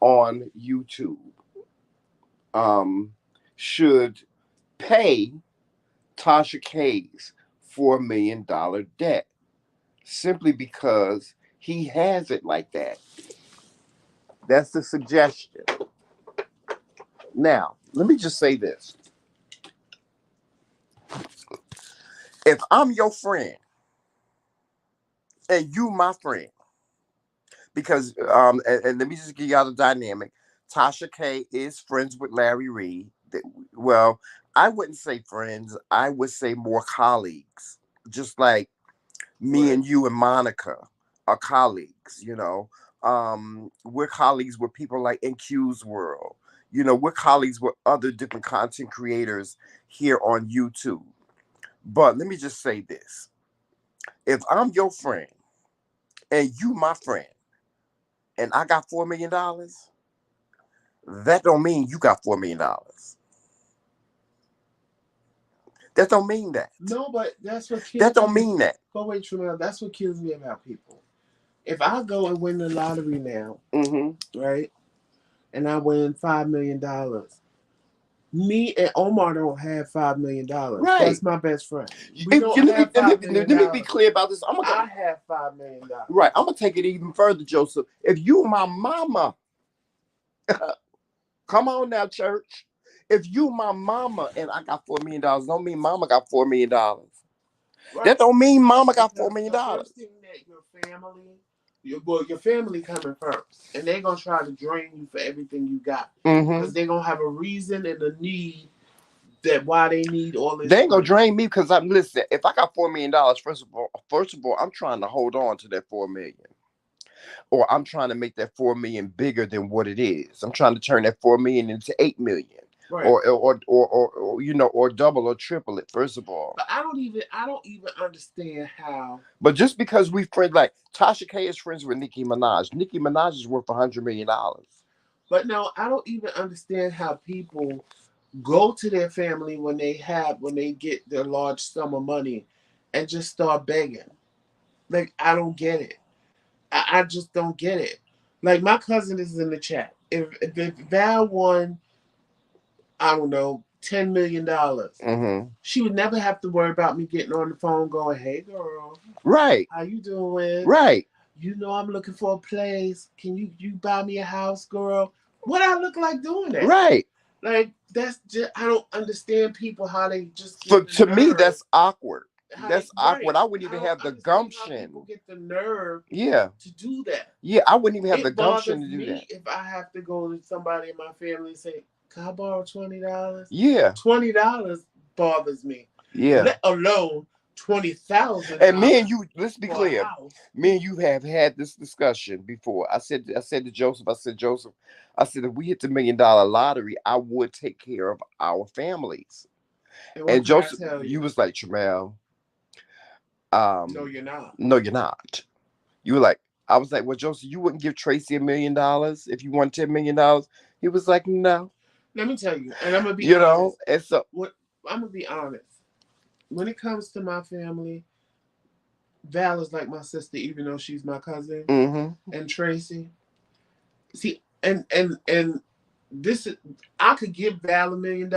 S1: on YouTube, um, should pay Tasha K's $4 million debt simply because he has it like that. That's the suggestion. Now, let me just say this. If I'm your friend and you my friend, because and let me just give y'all the dynamic. Tasha K is friends with Larry Reid. Well, I wouldn't say friends. I would say more colleagues. Just like me
S2: Right.
S1: and you and Monica are colleagues. We're colleagues with people like in Q's world. We're colleagues with other different content creators here on YouTube. But let me just say this: if I'm your friend and you my friend, and I got $4 million, that don't mean you got $4 million. That don't mean that.
S2: No, but that's what
S1: That
S2: kills
S1: don't
S2: me.
S1: mean that.
S2: But wait, Tramel, that's what kills me about people. If I go and win the lottery now, right, and I win $5 million, me and Omar don't have $5 million.
S1: Right.
S2: That's my best friend. We don't have
S1: Let me be
S2: $5 million.
S1: clear about this.
S2: I have $5 million.
S1: Right. I'm gonna take it even further, Joseph. If you my mama, come on now, church. If you my mama and I got $4 million, don't mean mama got $4 million.
S2: Right.
S1: That don't mean mama got
S2: Because
S1: $4 million.
S2: the first thing that your family coming first, and they're gonna try to drain you for everything you got, because they're gonna have a reason and a need that why they need all this.
S1: They ain't gonna
S2: money.
S1: drain me because I'm listen. If I got $4 million, first of all, I'm trying to hold on to that 4 million, or I'm trying to make that 4 million bigger than what it is. I'm trying to turn that 4 million into 8 million,
S2: Right.
S1: or double or triple it. First of all,
S2: But I don't even understand how.
S1: but just because we friends, like Tasha K is friends with Nicki Minaj. Nicki Minaj is worth $100 million.
S2: But no, I don't even understand how people go to their family when they get their large sum of money and just start begging. Like, I don't get it. I just don't get it. Like, my cousin is in the chat. If Val won, I don't know, $10 million, she would never have to worry about me getting on the phone going, "Hey girl,
S1: Right,
S2: how you doing?
S1: right.
S2: You know I'm looking for a place. Can you buy me a house, girl?" What I look like doing that?
S1: Right.
S2: Like, that's just, I don't understand people how they just
S1: For
S2: get the
S1: to me,
S2: nerve.
S1: that's awkward. That's
S2: Right.
S1: awkward. I wouldn't
S2: I
S1: even
S2: don't
S1: have the
S2: understand how
S1: gumption.
S2: people get the nerve
S1: Yeah,
S2: to do that.
S1: yeah. I wouldn't even have the
S2: It
S1: gumption
S2: bothers
S1: to do
S2: me
S1: that.
S2: if I have to go to somebody in my family and say, "Can I borrow $20?"
S1: Yeah,
S2: $20 bothers me.
S1: yeah.
S2: Let alone
S1: And me and
S2: $20,000
S1: you, let's be
S2: for a
S1: clear.
S2: house.
S1: Me and you have had this discussion before. I said to Joseph, I said, if we hit the $1 million lottery, I would take care of our families.
S2: And what
S1: And
S2: did I
S1: Joseph,
S2: tell
S1: you
S2: you?
S1: was like, Jamel,
S2: No, you're not.
S1: no, you're not. You were like, I was like, well, Joseph, you wouldn't give Tracy $1 million if you won $10 million. He was like, no.
S2: Let me tell you, and I'm gonna be honest.
S1: And so,
S2: What I'm gonna be honest. When it comes to my family, Val is like my sister, even though she's my cousin. And Tracy, see, and this is, I could give Val $1 million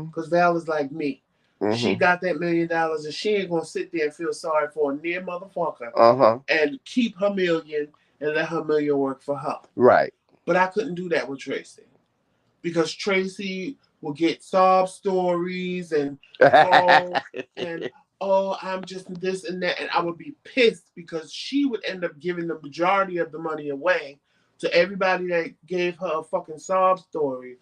S2: because Val is like me. She got that $1 million, and she ain't gonna sit there and feel sorry for a near motherfucker and keep her million and let her million work for her.
S1: Right.
S2: But I couldn't do that with Tracy because Tracy will get sob stories and oh and oh, I'm just this and that, and I would be pissed because she would end up giving the majority of the money away to everybody that gave her a fucking sob story,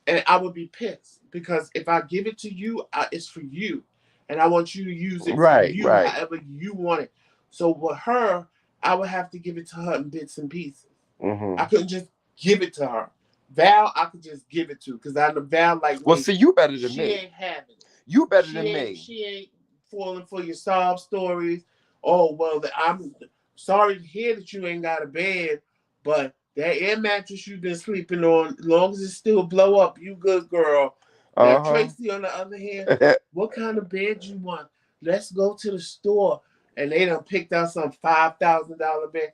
S2: and I would be pissed because if I give it to you, it's for you, and I want you to use it for you however you want it. So with her, I would have to give it to her in bits and pieces. I couldn't just give it to her. Val, I could just give it to because I know Val like
S1: Well,
S2: me.
S1: see, you better than
S2: She
S1: me.
S2: ain't having it.
S1: You better than me.
S2: She ain't falling for your sob stories. Oh well, I'm sorry to hear that you ain't got a bed, but that air mattress you've been sleeping on, as long as it still blow up, you good girl. Now Tracy, on the other hand, what kind of bed you want? let's go to the store. And they done picked out some $5,000 bag.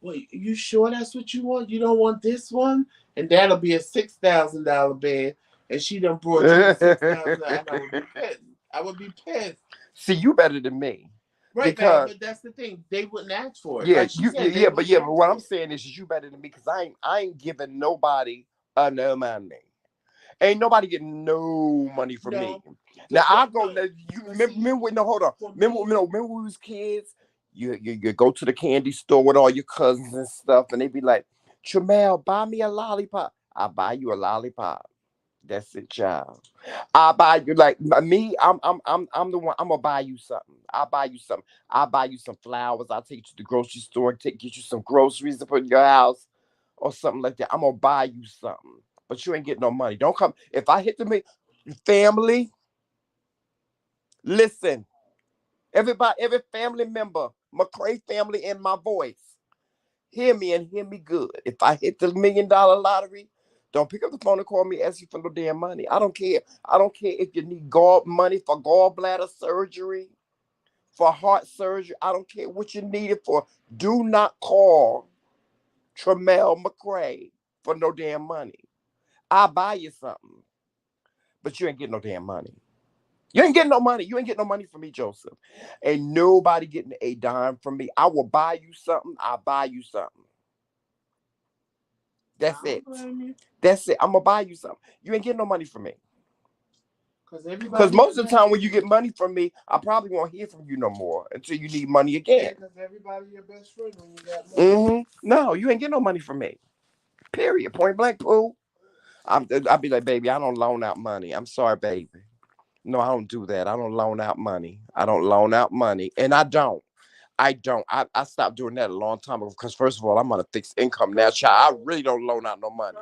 S2: Well, you sure that's what you want? You don't want this one? And that'll be a $6,000 bed. And she done brought you the 6,000, and I would be pissed. I would be pissed.
S1: See, you better than me.
S2: Right, man,
S1: Because
S2: but that's the thing. They wouldn't ask for it.
S1: yeah,
S2: Like she said, they
S1: but
S2: wouldn't ask
S1: what
S2: for
S1: I'm
S2: it.
S1: saying is you better than me because I ain't giving nobody no money. Ain't nobody getting no money from me.
S2: No.
S1: Now I go.
S2: No.
S1: You
S2: But see,
S1: remember? No, hold on.
S2: for
S1: Remember,
S2: me,
S1: remember when we was kids? You go to the candy store with all your cousins and stuff, and they be like, "Tramel, buy me a lollipop." I buy you a lollipop. That's it, child. I buy you like me. I'm the one. I'm gonna buy you something. I'll buy you something. I'll buy you some flowers. I'll take you to the grocery store and get you some groceries to put in your house or something like that. I'm gonna buy you something, but you ain't getting no money. Don't come if I hit the family. Listen, everybody, every family member, McCrae family in my voice. Hear me and hear me good. If I hit the $1 million lottery, don't pick up the phone and call me asking for no damn money. I don't care. I don't care if you need money for gallbladder surgery, for heart surgery. I don't care what you need it for. Do not call Tramel McCrae for no damn money. I'll buy you something, but you ain't getting no damn money. You ain't getting no money. You ain't getting no money from me, Joseph. Ain't nobody getting a dime from me. I will buy you something. I'll buy you something.
S2: I
S1: That's
S2: don't
S1: it.
S2: blame you.
S1: That's it. I'm gonna buy you something. You ain't getting no money from me.
S2: Because
S1: Because
S2: everybody
S1: most
S2: your
S1: of the
S2: best
S1: time when you
S2: friend.
S1: get money from me, I probably won't hear from you no more until you need money
S2: Yeah,
S1: again.
S2: because everybody your best friend when you got money.
S1: No, you ain't getting no money from me. Period. Point blank, Pooh. I'll be like, baby, I don't loan out money. I'm sorry, baby. No, I don't do that. I don't loan out money. I don't loan out money. And I don't. I don't. I stopped doing that a long time ago because first of all, I'm on a fixed income now,
S2: First of
S1: child. I
S2: all,
S1: really don't loan out no money.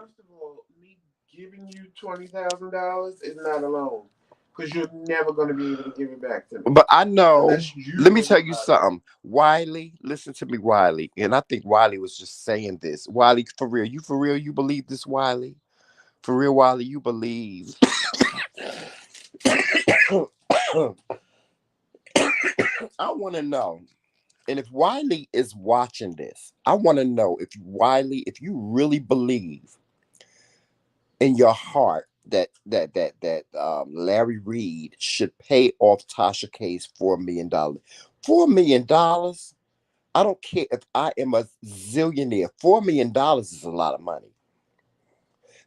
S2: me giving you $20,000 is not a loan. Because you're never going to be able to give it back to me.
S1: But I know,
S2: Unless you
S1: let me
S2: win the
S1: tell you
S2: lottery.
S1: something. Wiley, listen to me, Wiley. And I think Wiley was just saying this. Wiley, for real, you believe this, Wiley? For real, Wiley, you believe. I want to know. And if Wiley is watching this, I want to know if Wiley, if you really believe in your heart that Larry Reid should pay off Tasha K's $4 million. $4 million. I don't care if I am a zillionaire. $4 million is a lot of money.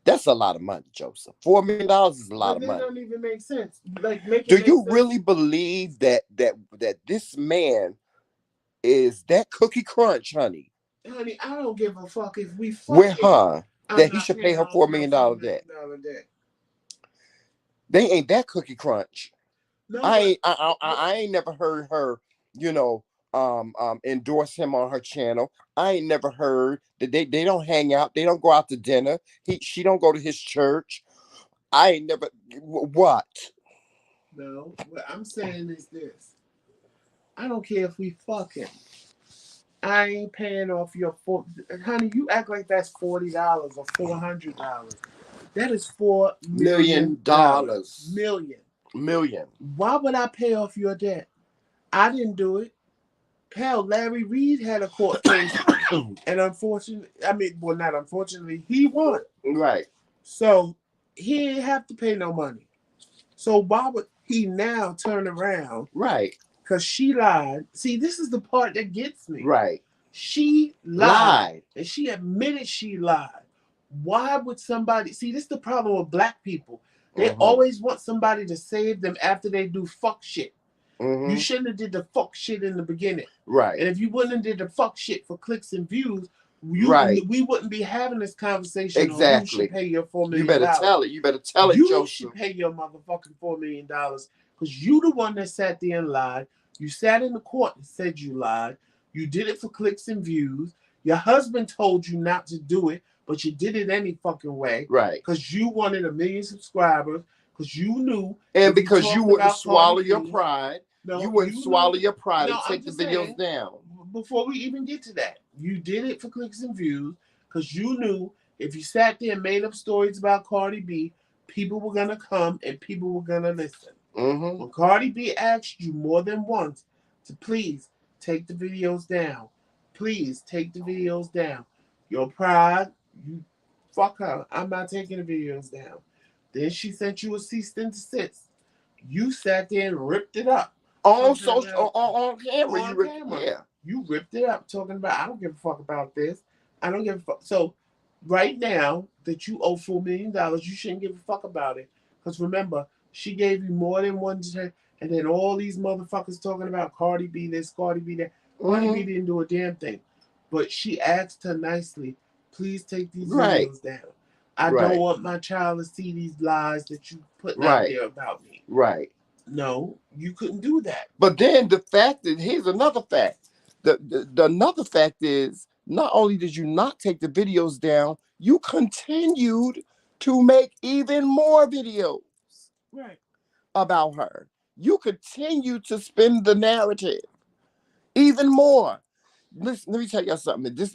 S1: That's a lot of money, Joseph. $4 million is a lot
S2: But
S1: of
S2: that
S1: money.
S2: don't even make sense. Like, make
S1: Do
S2: it make
S1: you
S2: sense.
S1: really believe that this man is that cookie crunch, honey?
S2: Honey, I don't give a fuck if we
S1: With
S2: fucking.
S1: her
S2: I'm
S1: that he
S2: not
S1: should pay
S2: paying
S1: her
S2: off no
S1: $4 million debt.
S2: $4 million debt.
S1: They ain't that cookie crunch.
S2: No,
S1: I
S2: but
S1: ain't I ain't never heard her, you know, endorse him on her channel. I ain't never heard that they don't hang out. They don't go out to dinner. She don't go to his church. I ain't never what?
S2: no. What I'm saying is this. I don't care if we fucking. I ain't paying off your honey. You act like that's $40 or $400. That is $4 million.
S1: $1 million.
S2: Million.
S1: Million.
S2: Why would I pay off your debt? I didn't do it. Hell, Larry Reid had a court case, and unfortunately, I mean, well, not unfortunately, he won.
S1: Right.
S2: So he didn't have to pay no money. So why would he now turn around?
S1: Right.
S2: Because she lied. See, this is the part that gets me.
S1: Right.
S2: She lied. And she admitted she lied. Why would somebody see this is the problem with black people? They always want somebody to save them after they do fuck shit. You shouldn't have did the fuck shit in the beginning.
S1: Right.
S2: And if you wouldn't have did the fuck shit for clicks and views, we wouldn't be having this conversation on who should pay your $4 million.
S1: You better tell it. You better tell it,
S2: You
S1: Joseph.
S2: should pay your motherfucking $4 million because you the one that sat there and lied. You sat in the court and said you lied. You did it for clicks and views. Your husband told you not to do it, but you did it any fucking way.
S1: Right.
S2: Because you wanted 1 million subscribers. Because you knew.
S1: And because you wouldn't swallow your pride.
S2: No,
S1: you wouldn't swallow your pride and take the videos
S2: saying,
S1: down.
S2: Before we even get to that, you did it for clicks and views because you knew if you sat there and made up stories about Cardi B, people were gonna come and people were gonna listen.
S1: Mm-hmm.
S2: When Cardi B asked you more than once to please take the videos down, please take the videos down. Your pride, you fuck her. I'm not taking the videos down. Then she sent you a cease and desist. You sat there and ripped it up,
S1: On
S2: talking
S1: social,
S2: about
S1: on camera,
S2: on camera.
S1: yeah.
S2: You ripped it up, talking about I don't give a fuck about this. I don't give a fuck. So right now that you owe $4 million, you shouldn't give a fuck about it. Because remember, she gave you more than one check, and then all these motherfuckers talking about Cardi B this, Cardi B that. Cardi B
S1: Mm-hmm.
S2: didn't do a damn thing, but she asked her nicely, "Please take these
S1: Right,
S2: videos down. I don't
S1: right,
S2: want my child to see these lies that you putting out
S1: right,
S2: there about me."
S1: right.
S2: No, you couldn't do that.
S1: But then the fact that here's another fact. The another fact is not only did you not take the videos down, you continued to make even more videos
S2: Right.
S1: about her. You continue to spin the narrative even more. Listen, let me tell you something. This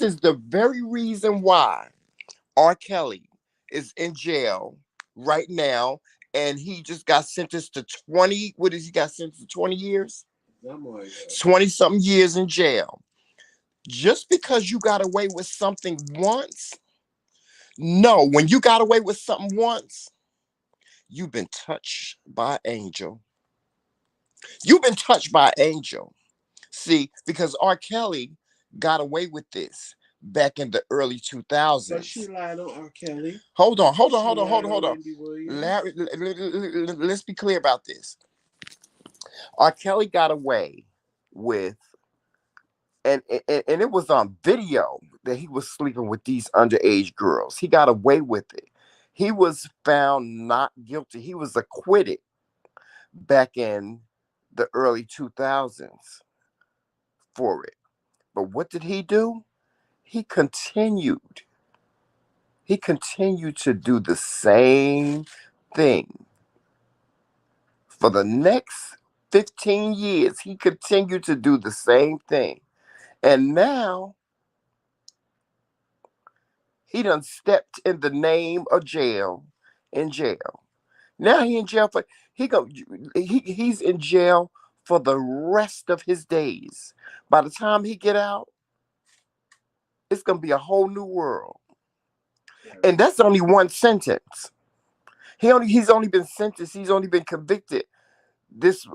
S1: is the very reason why R. Kelly is in jail right now, and he just got sentenced to 20. What is he got sentenced to 20 years?
S2: Something like that.
S1: 20 something years in jail. Just because you got away with something once, no, when you got away with something once, you've been touched by an angel. You've been touched by an angel. See, because R. Kelly got away with this back in the early
S2: But she
S1: 2000s.
S2: lied on R. Kelly.
S1: Hold on, hold on,
S2: She
S1: hold on, hold
S2: lied
S1: on, hold
S2: on
S1: on.
S2: Wendy Williams.
S1: Larry, let's be clear about this. R. Kelly got away with, and it was on video that he was sleeping with these underage girls. He got away with it. He was found not guilty. He was acquitted back in the early 2000s for it. But what did he do? He continued. He continued to do the same thing for the next 15 years. He continued to do the same thing. And now he done stepped in the name of jail, in jail. Now he in jail for he's in jail for the rest of his days. By the time he get out, it's gonna be a whole new world. And that's only one sentence. He's only been sentenced, he's only been convicted.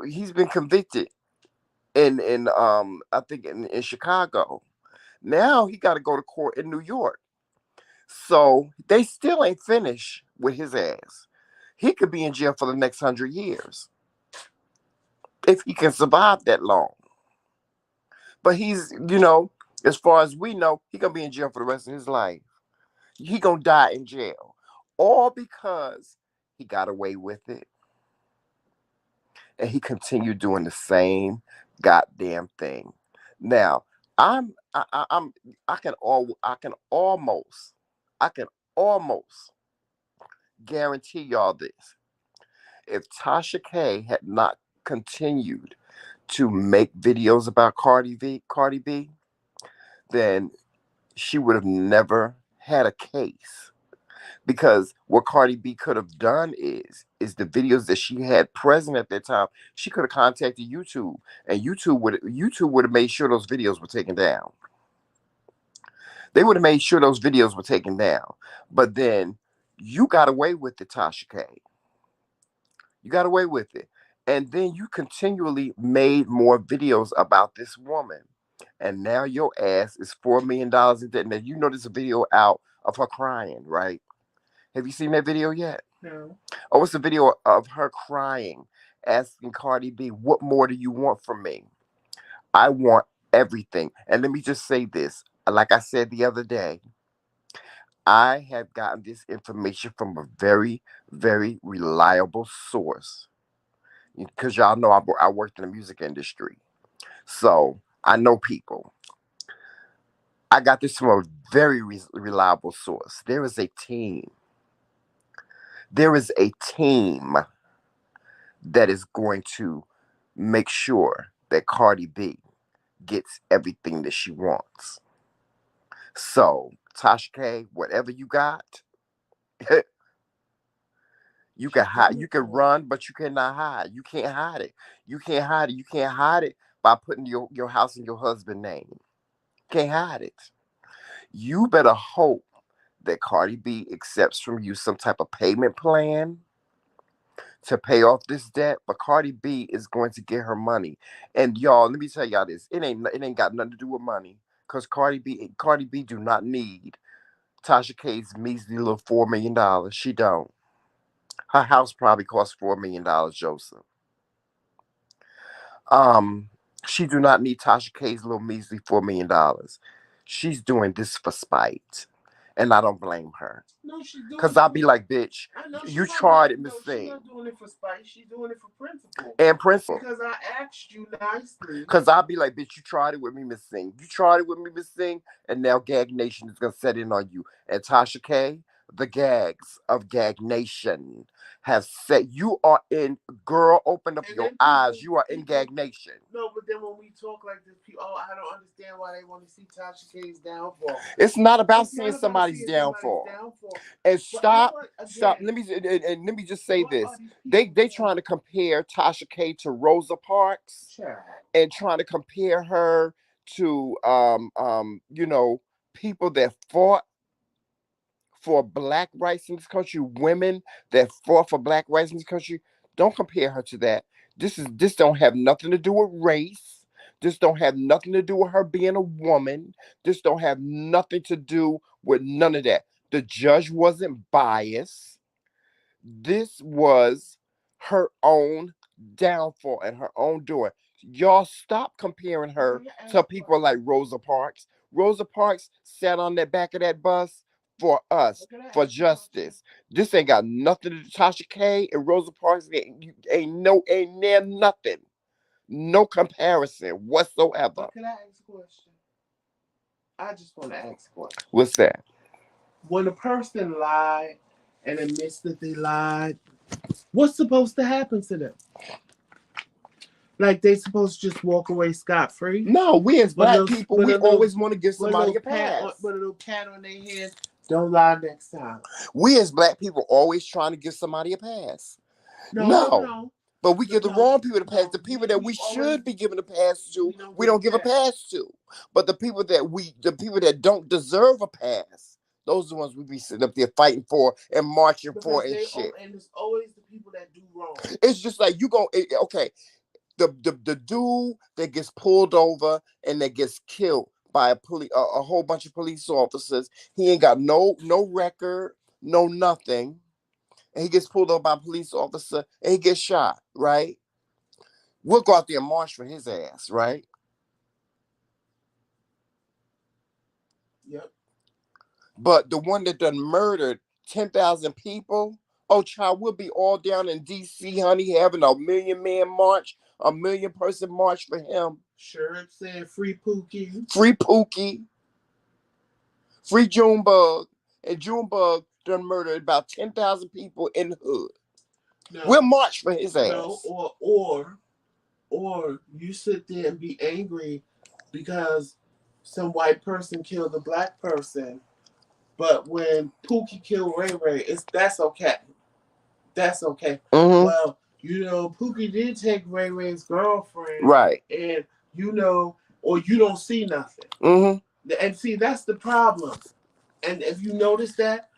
S1: He's been convicted in I think in Chicago. Now he gotta go to court in New York. So they still ain't finished with his ass. He could be in jail for the next 100 years if he can survive that long. But as far as we know, he gonna be in jail for the rest of his life. He gonna die in jail, all because he got away with it and he continued doing the same goddamn thing. Now, I'm I can almost guarantee y'all this. If Tasha K had not continued to make videos about Cardi B, then she would have never had a case. Because what Cardi B could have done is the videos that she had present at that time, she could have contacted YouTube, and YouTube would have made sure those videos were taken down. They would have made sure those videos were taken down. But then you got away with it, Tasha K. You got away with it. And then you continually made more videos about this woman. And now your ass is $4 million in debt. Now you know there's a video out of her crying, right? Have you seen that video yet?
S2: No.
S1: Oh, it's a video of her crying, asking Cardi B, what more do you want from me? I want everything. And let me just say this. Like I said the other day, I have gotten this information from a very, very reliable source. Because y'all know I worked in the music industry. So I know people. I got this from a very reliable source. There is a team. There is a team that is going to make sure that Cardi B gets everything that she wants. So, Tasha K, whatever you got, You can hide. You can run, but you cannot hide. You can't hide it. You can't hide it. You can't hide it by putting your house in your husband's name. Can't hide it. You better hope that Cardi B accepts from you some type of payment plan to pay off this debt. But Cardi B is going to get her money. And y'all, let me tell y'all this. It ain't got nothing to do with money. Cause Cardi B do not need Tasha K's measly little $4 million. She don't. Her house probably cost $4 million, Joseph. Um, she do not need Tasha K's little measly $4 million. She's doing this for spite, and I don't blame her.
S2: No, she's doing
S1: Cause
S2: it.
S1: I'll be like, bitch,
S2: I know
S1: you
S2: she's not
S1: tried it,
S2: doing,
S1: Miss
S2: no, she's
S1: Thing.
S2: not doing it for spite. She's doing it for principle.
S1: And principle.
S2: Because I asked you nicely.
S1: Cause I'll be like, bitch, you tried it with me, Miss Thing. You tried it with me, Miss Thing, and now Gag Nation is gonna set in on you. And Tasha K, the gags of Gag Nation have said you are in. Girl, open up
S2: And
S1: your
S2: then
S1: eyes. You are in Gag Nation.
S2: No, but then when we talk like this, people, I don't understand why they want to see Tasha K's downfall.
S1: It's not about
S2: It's
S1: seeing
S2: not about
S1: somebody's
S2: seeing
S1: downfall.
S2: downfall.
S1: And
S2: But
S1: stop,
S2: what,
S1: stop.
S2: again,
S1: Let me just say
S2: what
S1: this.
S2: are these
S1: They
S2: people
S1: they
S2: doing?
S1: trying to compare Tasha K to Rosa Parks
S2: Child.
S1: and trying to compare her to people that fought for black rights in this country, women that fought for black rights in this country. Don't compare her to that. This don't have nothing to do with race. This don't have nothing to do with her being a woman. This don't have nothing to do with none of that. The judge wasn't biased. This was her own downfall and her own doing. Y'all stop comparing her to people like Rosa Parks. Rosa Parks sat on the back of that bus for us, for justice. This ain't got nothing to do. Tasha K and Rosa Parks ain't near nothing. No comparison whatsoever.
S2: But can I ask a question? I just want to ask a question.
S1: What's that?
S2: When a person lied and admits that they lied, what's supposed to happen to them? Like they supposed to just walk away scot free?
S1: No, we as black people, we always want to give somebody a
S2: pat,
S1: pass.
S2: but a little pat on their head. Don't lie next time.
S1: We as black people always trying to give somebody a pass. No. But we give the wrong people the pass. The people that we should be giving a pass to, we don't give a pass to. But the people that don't deserve a pass, those are the ones we be sitting up there fighting for and marching for and shit.
S2: And it's always the people that do wrong.
S1: It's just like okay. The dude that gets pulled over and that gets killed by a whole bunch of police officers. He ain't got no record, no nothing. And he gets pulled over by a police officer and he gets shot, right? We'll go out there and march for his ass, right?
S2: Yep.
S1: But the one that done murdered 10,000 people, oh child, we'll be all down in DC, honey, having a 1,000,000-man march, a 1,000,000-person march for him.
S2: Sure, it said free Pookie.
S1: Free Pookie. Free Junebug. And Junebug done murdered about 10,000 people in the hood. No, we'll march for his ass.
S2: No, or you sit there and be angry because some white person killed a black person, but when Pookie killed Ray Ray, that's okay. That's okay. Mm-hmm. Well, Pookie did take Ray Ray's girlfriend,
S1: right?
S2: And or you don't see nothing. Mm-hmm. And see, that's the problem. And if you notice that,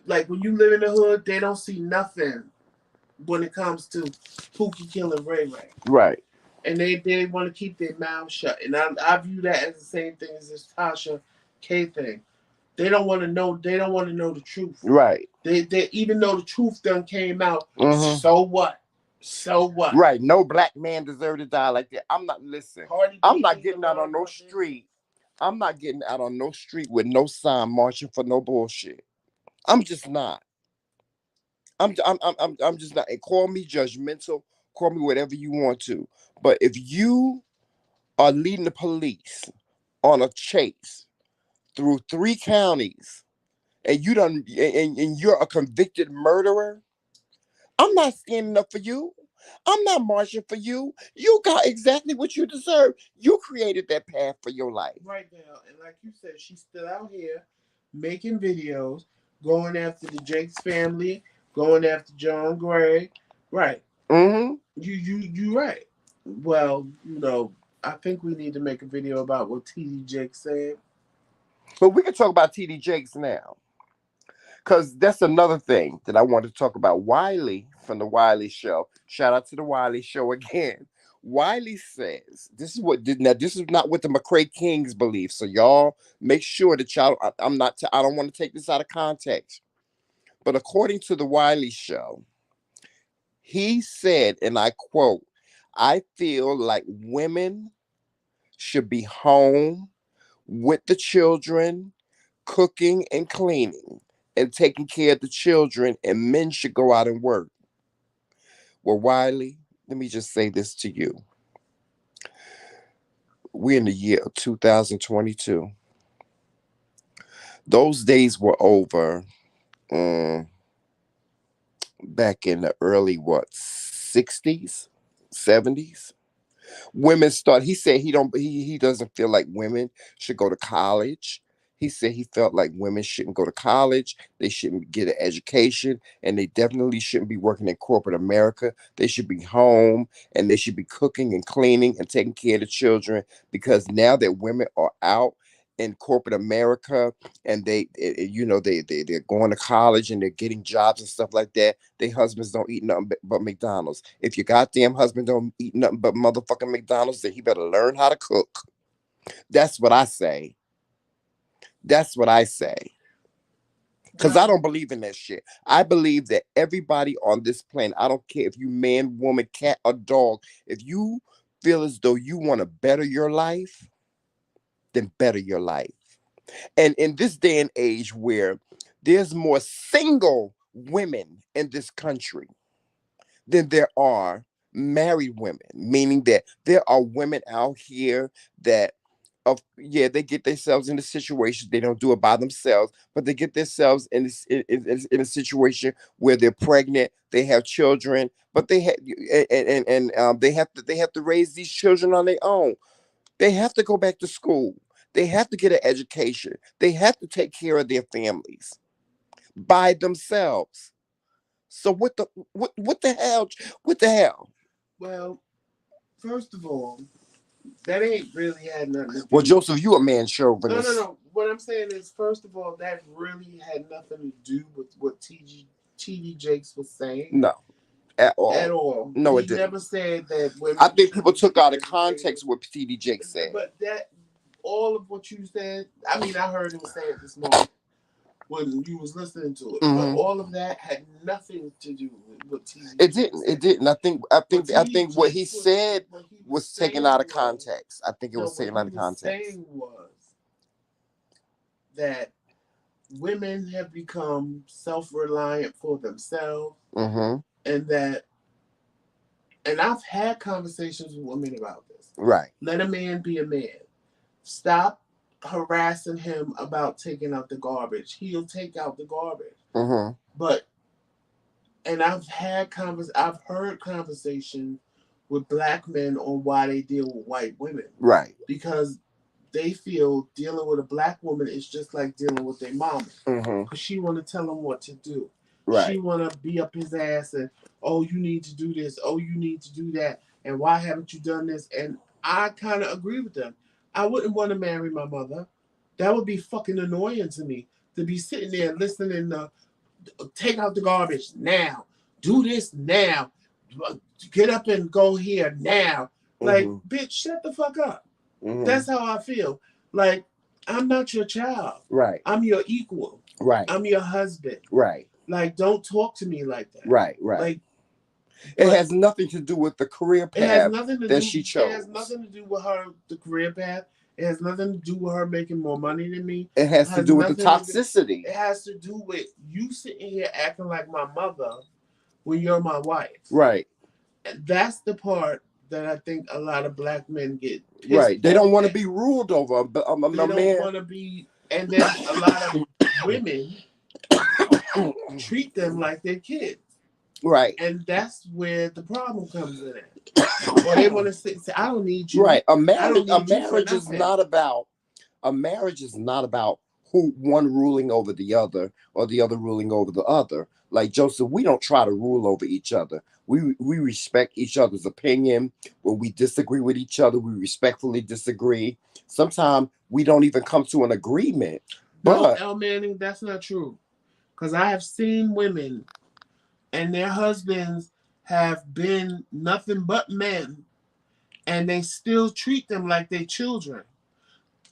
S2: like when you live in the hood, they don't see nothing when it comes to Pookie killing Ray Ray.
S1: Right.
S2: And they want to keep their mouths shut. And I view that as the same thing as this Tasha K thing. They don't want to know. They don't want to know the truth.
S1: Right.
S2: They even though the truth done came out. Mm-hmm. So what? So what?
S1: Right. No black man deserved to die like that. I'm not listening. I'm not getting out on no street. I'm not getting out on no street with no sign marching for no bullshit. I'm just not. I'm just not. And call me judgmental. Call me whatever you want to. But if you are leading the police on a chase through 3 counties and you're a convicted murderer, I'm not standing up for you. I'm not marching for you. You got exactly what you deserve. You created that path for your life.
S2: Right now. And like you said, she's still out here making videos, going after the Jakes family, going after John Gray. Right.
S1: Mm-hmm.
S2: You right. Well, I think we need to make a video about what TD Jake said.
S1: But we can talk about TD Jakes now. Because that's another thing that I want to talk about. Wiley from the Wiley Show. Shout out to the Wiley Show again. Wiley says this is what did now. This is not what the McRaeKingz believe. So y'all make sure that y'all. I'm not. I don't want to take this out of context. But according to the Wiley Show, he said, and I quote, "I feel like women should be home with the children, cooking and cleaning, and taking care of the children, and men should go out and work." Well, Wiley, let me just say this to you. We're in the year of 2022. Those days were over back in the early, what, 60s, 70s? Women start. He said he doesn't feel like women should go to college. He said he felt like women shouldn't go to college. They shouldn't get an education, and they definitely shouldn't be working in corporate America. They should be home, and they should be cooking and cleaning and taking care of the children, because now that women are out in corporate America, and they're going to college and they're getting jobs and stuff like that, their husbands don't eat nothing but McDonald's. If your goddamn husband don't eat nothing but motherfucking McDonald's, then he better learn how to cook. That's what I say. That's what I say. Because I don't believe in that shit. I believe that everybody on this planet, I don't care if you man, woman, cat, or dog, if you feel as though you want to better your life, then better your life. And in this day and age where there's more single women in this country than there are married women, meaning that there are women out here that they get themselves in a situation. They don't do it by themselves, but they get themselves in a situation where they're pregnant, they have children, but they have they have to raise these children on their own. They have to go back to school. They have to get an education. They have to take care of their families by themselves. So what the hell? What the hell?
S2: Well, first of all, that ain't really had nothing to do.
S1: Well, Joseph, you a man chauvinist.
S2: No. What I'm saying is, first of all, that really had nothing to do with what TD Jakes was saying.
S1: No, at all.
S2: At all.
S1: No,
S2: he
S1: it didn't.
S2: Never said that women.
S1: I think people took out of context what TD Jakes said.
S2: But that all of what you said, I mean, I heard him say it this morning when you was listening to it.
S1: Mm-hmm.
S2: But all of that had nothing to do with what TD.
S1: It didn't. It didn't. I think what he said was taken out of context. I think it was taken out of context.
S2: What he was saying was that women have become self-reliant for themselves,
S1: mm-hmm.
S2: and I've had conversations with women about this.
S1: Right.
S2: Let a man be a man. Stop harassing him about taking out the garbage. He'll take out the garbage.
S1: Mm-hmm.
S2: And I've heard conversations with black men on why they deal with white women.
S1: Right.
S2: Because they feel dealing with a black woman is just like dealing with their mama.
S1: Mm-hmm.
S2: Because she want to tell him what to do.
S1: Right.
S2: She want to be up his ass and, oh, you need to do this. Oh, you need to do that. And why haven't you done this? And I kind of agree with them. I wouldn't want to marry my mother. That would be fucking annoying to me, to be sitting there listening to take out the garbage now, do this now, get up and go here now. Like, bitch, shut the fuck up. Mm-hmm. That's how I feel. Like, I'm not your child.
S1: Right.
S2: I'm your equal.
S1: Right.
S2: I'm your husband.
S1: Right.
S2: Like, don't talk to me like that.
S1: Right.
S2: Like,
S1: it has nothing to do with the career path that she chose.
S2: It has nothing to do with the career path. It has nothing to do with her making more money than me.
S1: It has to do with the toxicity.
S2: It has to do with you sitting here acting like my mother when you're my wife.
S1: Right.
S2: And that's the part that I think a lot of black men get pissed
S1: right. They don't want to be ruled over. They don't
S2: want to be, and then a lot of women treat them like they're kids.
S1: Right.
S2: And that's where the problem comes in at. Or they want to say, I don't need you.
S1: Right. A marriage is not about who one ruling over the other or the other ruling over the other. Like Joseph, we don't try to rule over each other. We respect each other's opinion. When we disagree with each other, we respectfully disagree. Sometimes we don't even come to an agreement.
S2: No,
S1: But
S2: El Manning, that's not true. Because I have seen women and their husbands have been nothing but men, and they still treat them like they children.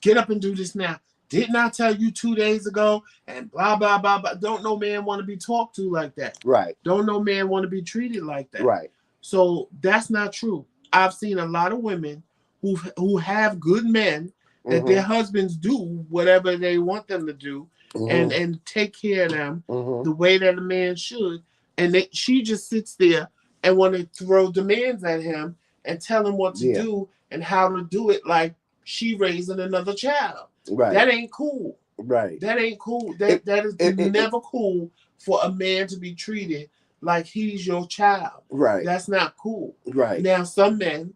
S2: Get up and do this now. Didn't I tell you 2 days ago? And blah, blah, blah, blah. Don't no man want to be talked to like that.
S1: right,
S2: Don't no man want to be treated like that.
S1: right.
S2: So that's not true. I've seen a lot of women who have good men that their
S1: Mm-hmm.
S2: husbands do whatever they want them to do, and
S1: Mm-hmm.
S2: take care of them
S1: Mm-hmm.
S2: the way that a man should. And she just sits there and want to throw demands at him and tell him what to
S1: Yeah.
S2: do and how to do it, like she raising another child.
S1: Right.
S2: That ain't cool.
S1: Right.
S2: That ain't cool.
S1: It,
S2: That is
S1: it,
S2: never cool for a man to be treated like he's your child.
S1: right.
S2: That's not cool.
S1: Right.
S2: Now some men,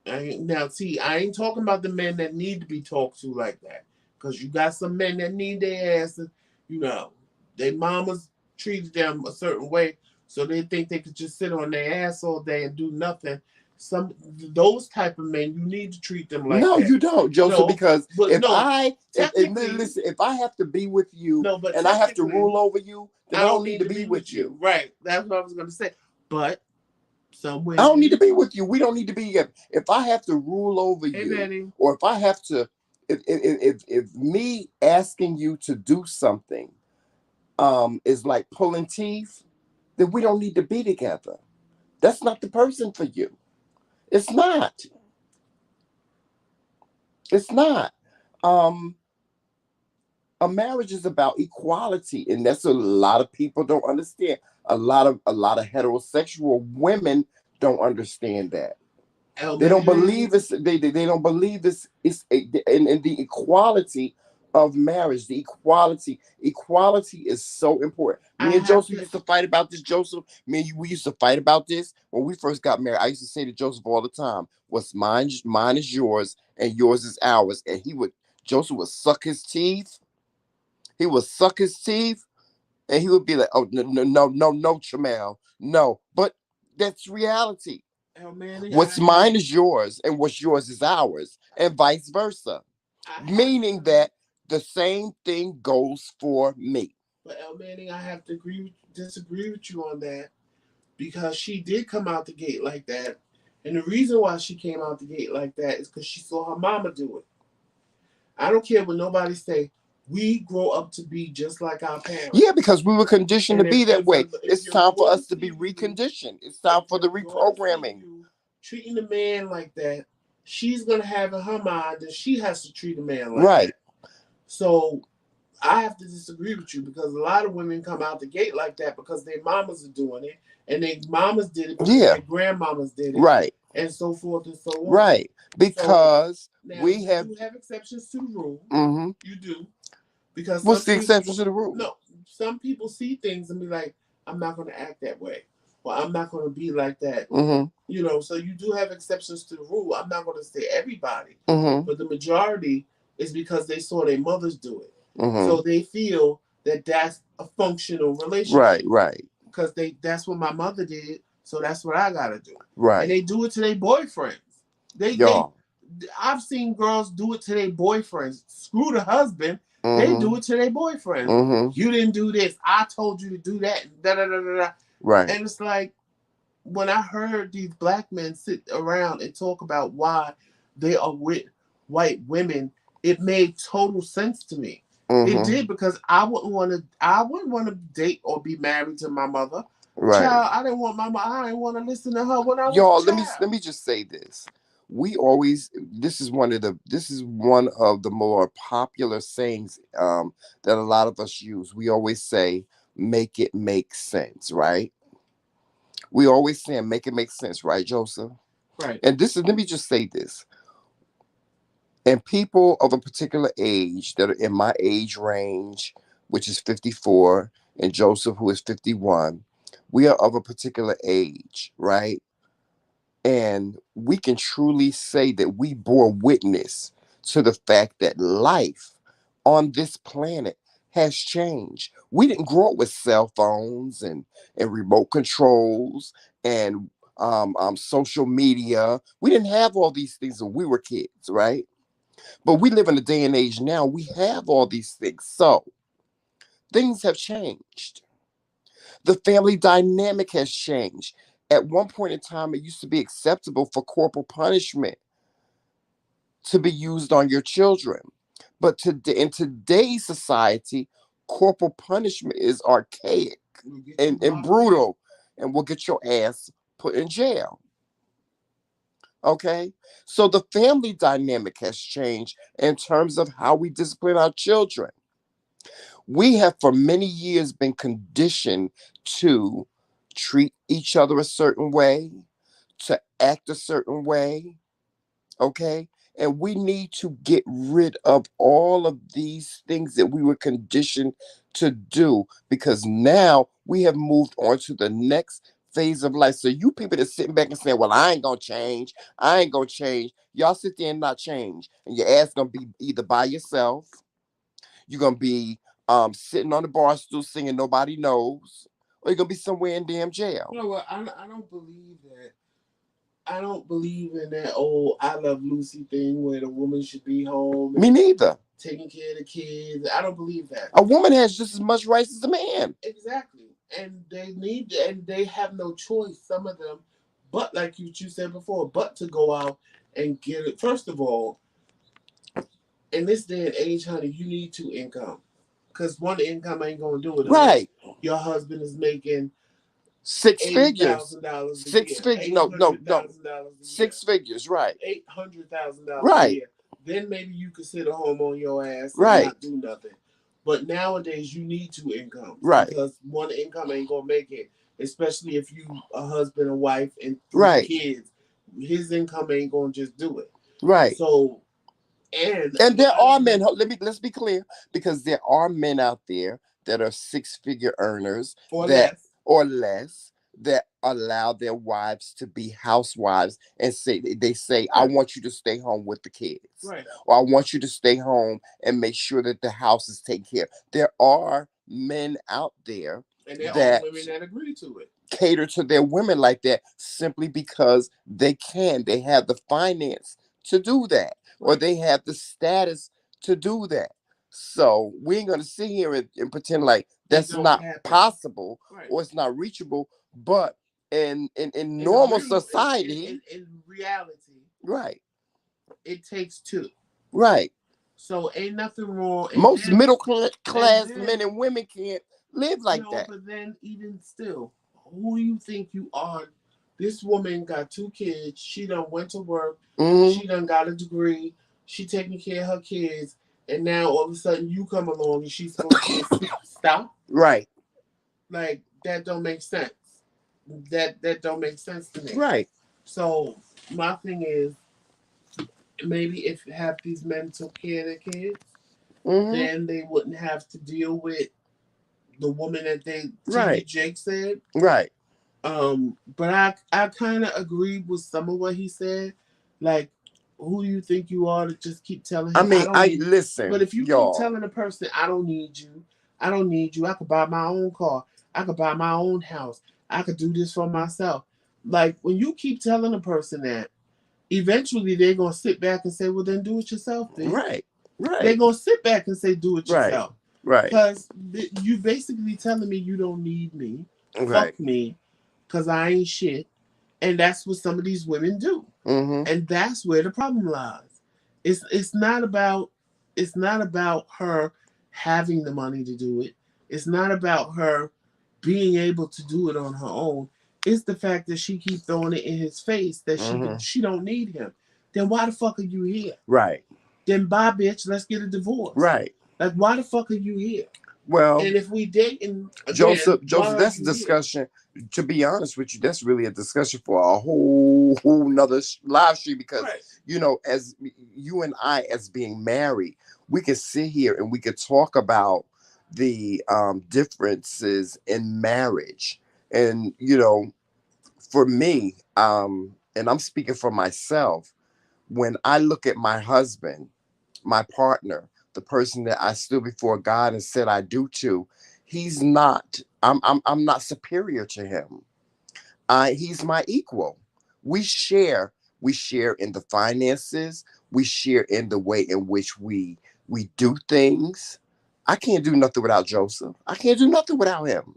S2: now see, I ain't talking about the men that need to be talked to like that, because you got some men that need their asses. Their mamas treated them a certain way, so they think they could just sit on their ass all day and do nothing. Those type of men, you need to treat them like
S1: No,
S2: that.
S1: you don't, Joseph.
S2: No,
S1: Because
S2: but
S1: if
S2: no,
S1: I
S2: technically,
S1: listen, if I have to be with you
S2: no, but
S1: and I have to
S2: technically,
S1: rule over you, then
S2: I
S1: I
S2: don't
S1: don't need
S2: need
S1: to be with you.
S2: Right. That's what I was going to say. But some
S1: I don't need to
S2: women,
S1: be with you. We don't need to be together. If I have to rule over
S2: hey,
S1: you,
S2: Benny,
S1: or if I have to, if me asking you to do something, is like pulling teeth, then we don't need to be together. That's not the person for you. It's not. It's not. Um, a marriage is about equality, and that's a lot of people don't understand. A lot of heterosexual women don't understand that.
S2: El
S1: They don't
S2: Manning,
S1: believe they don't believe in the equality of marriage. The equality is so important.
S2: I
S1: Me and
S2: have
S1: Joseph
S2: to,
S1: used to fight about this. Joseph, me and you, we used to fight about this when we first got married. I used to say to Joseph all the time, "What's mine is yours, and yours is ours." And Joseph would suck his teeth. He would suck his teeth, and he would be like, "Oh, no, no, no, no, no, Chamel, no." But that's reality.
S2: El Manning,
S1: What's mine is yours, and what's yours is ours, and vice versa.
S2: I have
S1: Meaning
S2: to,
S1: that the same thing goes for me.
S2: but El Manning, I have to disagree with you on that, because she did come out the gate like that. And the reason why she came out the gate like that is because she saw her mama do it. I don't care what nobody say. We grow up to be just like our
S1: Yeah,
S2: parents.
S1: because we were conditioned
S2: And
S1: to be that way.
S2: if
S1: It's
S2: your
S1: time for
S2: daughter
S1: us to be
S2: see you,
S1: reconditioned. It's time for
S2: your
S1: the
S2: daughter see
S1: reprogramming.
S2: you treating a man like that, she's gonna have in her mind that she has to treat a man like
S1: Right.
S2: that. So I have to disagree with you, because a lot of women come out the gate like that because their mamas are doing it, and their mamas did it because
S1: Yeah.
S2: their grandmamas did it,
S1: Right.
S2: and so forth and so on.
S1: Right.
S2: So
S1: Because
S2: now
S1: we
S2: you
S1: have.
S2: do have exceptions to the rule.
S1: Mm-hmm.
S2: You do, because some
S1: What's the
S2: people,
S1: exception to the rule?
S2: no, some people see things and be like, I'm not going to act that way, or I'm not going to be like that.
S1: Mm-hmm.
S2: So you do have exceptions to the rule. I'm not going to say everybody,
S1: Mm-hmm.
S2: but the majority is because they saw their mothers do it.
S1: Mm-hmm.
S2: So they feel that that's a functional relationship.
S1: Right. Right.
S2: Because that's what my mother did, so that's what I got to do.
S1: Right.
S2: And they do it to their boyfriends. They
S1: Y'all.
S2: I've seen girls do it to their boyfriends. Screw the husband. They
S1: Mm-hmm.
S2: do it to their boyfriends.
S1: Mm-hmm.
S2: You didn't do this. I told you to do that. Da da da da da.
S1: Right.
S2: And it's like, when I heard these black men sit around and talk about why they are with white women, it made total sense to me. It
S1: Mm-hmm.
S2: did, because I wouldn't want to. I wouldn't want to date or be married to my mother.
S1: Right.
S2: Child, I didn't want my mother. I didn't want to listen to her when I was
S1: Y'all,
S2: a
S1: let
S2: child.
S1: me just say this. We always this is one of the more popular sayings that a lot of us use. We always say, make it make sense, right? We always say make it make sense, right, Joseph?
S2: Right.
S1: And this is let me just say this. And people of a particular age that are in my age range, which is 54, and Joseph, who is 51, we are of a particular age, right? And we can truly say that we bore witness to the fact that life on this planet has changed. We didn't grow up with cell phones and remote controls and social media. We didn't have all these things when we were kids, right? But we live in a day and age now. We have all these things. So things have changed. The family dynamic has changed. At one point in time, it used to be acceptable for corporal punishment to be used on your children. But in today's society, corporal punishment is archaic and brutal and will get your ass put in jail. Okay? So the family dynamic has changed in terms of how we discipline our children. We have for many years been conditioned to treat each other a certain way, to act a certain way, okay? And we need to get rid of all of these things that we were conditioned to do because now we have moved on to the next phase of life. So you people that sitting back and saying, well, I ain't gonna change, I ain't gonna change. Y'all sit there and not change. And your ass gonna be either by yourself, you're gonna be sitting on the bar stool singing Nobody Knows, or you're gonna be somewhere in damn jail.
S2: You know what? I don't believe that. I don't believe in that old I Love Lucy thing where the woman should be home.
S1: Me neither.
S2: Taking care of the kids. I don't believe that.
S1: A woman has just as much rights as a man.
S2: Exactly. And they have no choice, some of them, but like you said before, but to go out and get it. First of all, in this day and age, honey, you need two income. Because one income ain't going to do it.
S1: Right.
S2: Your husband is making
S1: six figures.
S2: $80,000 a
S1: Six
S2: year.
S1: figures. No. Six figures, right.
S2: $800,000 a
S1: Right.
S2: year. Then maybe you could sit at home on your ass and
S1: Right.
S2: not do nothing. But nowadays you need two incomes.
S1: Right.
S2: Because one income ain't gonna make it. Especially if you a husband and wife and three
S1: Right.
S2: kids. His income ain't gonna just do it.
S1: Right.
S2: So
S1: and there are men, let's be clear, because there are men out there that are six-figure earners or less that allow their wives to be housewives and they say, I want you to stay home with the kids.
S2: Right.
S1: Or I want you to stay home and make sure that the house is taken care of. There are men out there
S2: and there
S1: that
S2: are women that agree to it.
S1: Cater to their women like that simply because they can. They have the finance to do that. Or they have the status to do that. So we ain't gonna sit here and pretend like that's not possible or it's not reachable. But in normal society,
S2: in reality,
S1: right,
S2: it takes two.
S1: Right.
S2: So ain't nothing wrong.
S1: Most middle class men and women can't live like that.
S2: But then even still, who do you think you are? This woman got two kids. She done went to work. Mm-hmm. She done got a degree. She taking care of her kids. And now all of a sudden you come along and she's supposed to stop.
S1: Right.
S2: Like that don't make sense. That don't make sense to me.
S1: Right.
S2: So my thing is, maybe if half these men took care of their kids, mm-hmm. then they wouldn't have to deal with the woman that Jake said.
S1: Right.
S2: But I kind of agreed with some of what he said. Like, who do you think you are to just keep telling him?
S1: I mean, listen.
S2: But if you keep telling a person, I don't need you. I don't need you. I could buy my own car. I could buy my own house. I could do this for myself. Like, when you keep telling a person that, eventually they're going to sit back and say, well, then do it yourself, then.
S1: Right.
S2: They're going to sit back and say, do it yourself.
S1: Right.
S2: Because you basically telling me you don't need me. Fuck me. Because I ain't shit. And that's what some of these women do. Mm-hmm. And that's where the problem lies. It's not about her having the money to do it. It's not about her being able to do it on her own. It's the fact that she keeps throwing it in his face that she don't need him. Then why the fuck are you here?
S1: Right.
S2: Then bye, bitch. Let's get a divorce.
S1: Right.
S2: Like, why the fuck are you here?
S1: Well,
S2: and if we date and
S1: Joseph, that's a discussion. Here? To be honest with you, that's really a discussion for a whole nother live stream because as you and I, as being married, we could sit here and we could talk about the differences in marriage, and for me, and I'm speaking for myself, when I look at my husband, my partner, the person that I stood before God and said I do to, he's not. I'm not superior to him. He's my equal. We share. We share in the finances. We share in the way in which we do things. I can't do nothing without Joseph. I can't do nothing without him.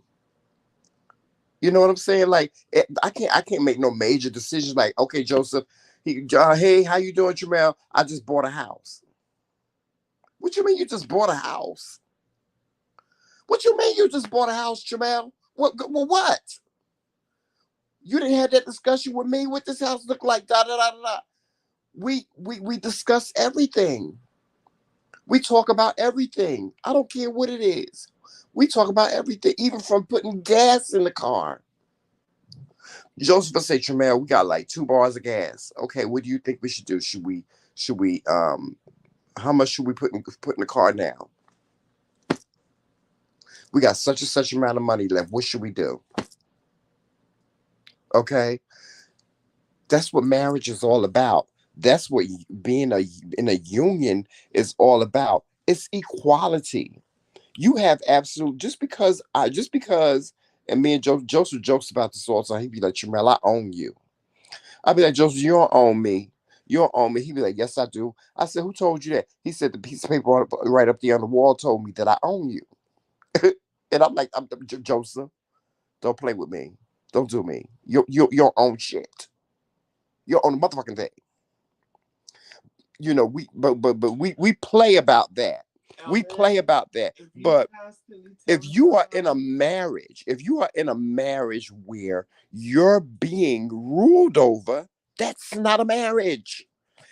S1: You know what I'm saying? Like I can't make no major decisions. Like, okay, Joseph, hey, how you doing, Jamel? I just bought a house. What you mean you just bought a house? What you mean you just bought a house, Jamel? What? Well, what? You didn't have that discussion with me. What this house look like? Da da da da. Da. We discuss everything. We talk about everything. I don't care what it is. We talk about everything, even from putting gas in the car. Joseph will say, Tremel, we got like 2 bars of gas. Okay, what do you think we should do? Should we how much should we put in the car now? We got such and such amount of money left. What should we do? Okay. That's what marriage is all about. That's what being in a union is all about. It's equality. You have absolute just because and me and Joseph jokes about this all the time. He'd be like, Jamel, I own you. I'd be like, Joseph, you don't own me. You don't own me. He'd be like, yes, I do. I said, who told you that? He said the piece of paper right up there on the wall told me that I own you. And I'm like, Joseph, don't play with me. Don't do me. You don't own shit. You don't own the motherfucking thing. We play about that. We play
S2: Elman,
S1: about that.
S2: if you
S1: But
S2: constantly
S1: if
S2: telling
S1: you are in a
S2: somebody,
S1: marriage, if you are in a marriage where you're being ruled over, that's not a marriage.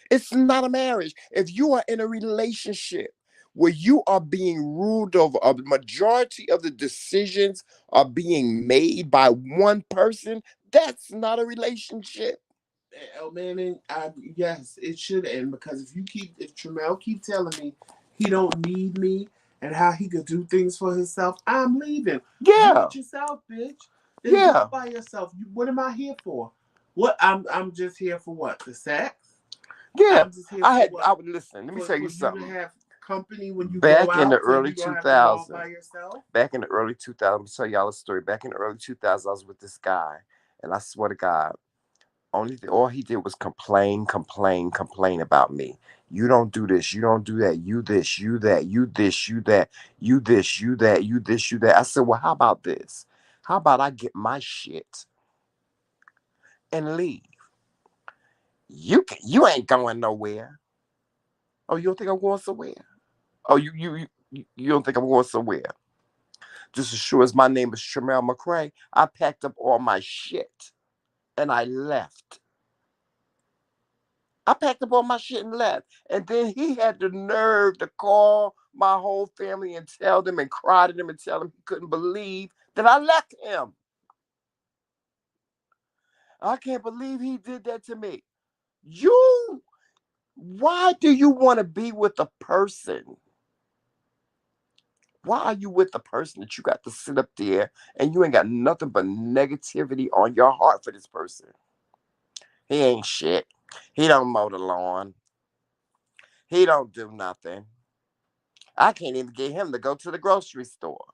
S1: It's not a marriage. If you are in a relationship where you are being ruled over, a majority of the decisions are being made by one person, that's not a relationship.
S2: Elman, yes, it should end because if Tremel keep telling me he don't need me and how he could do things for himself, I'm leaving. Do
S1: Yeah,
S2: it yourself, bitch. Then do
S1: yeah,
S2: it by yourself. What am I here for? What I'm just here for what? The sex?
S1: yeah.
S2: I'm just here
S1: I
S2: for
S1: had, I
S2: what?
S1: would listen. Let me tell
S2: For
S1: you
S2: you to
S1: something.
S2: have company when you go
S1: Back in the
S2: out, so
S1: early
S2: you don't have to go out
S1: 2000s,
S2: by yourself.
S1: back in the early 2000s, I'm gonna tell y'all a story. Back in the early 2000s, I was with this guy, and I swear to God, all he did was complain, complain, complain about me. You don't do this, you don't do that, you this, you that, you this, you that, you this, you that, you this, you that. I said, well, how about this? How about I get my shit and leave? You ain't going nowhere. Oh, you don't think I'm going somewhere? Oh, you don't think I'm going somewhere? Just as sure as my name is Shamel McCray, I packed up all my shit and I left. I packed up all my shit and left. And then he had the nerve to call my whole family and tell them and cry to them and tell them he couldn't believe that I left him. I can't believe he did that to me. You, why do you want to be with a person? Why are you with a person that you got to sit up there and you ain't got nothing but negativity on your heart for this person? He ain't shit. He don't mow the lawn. He don't do nothing. I can't even get him to go to the grocery store.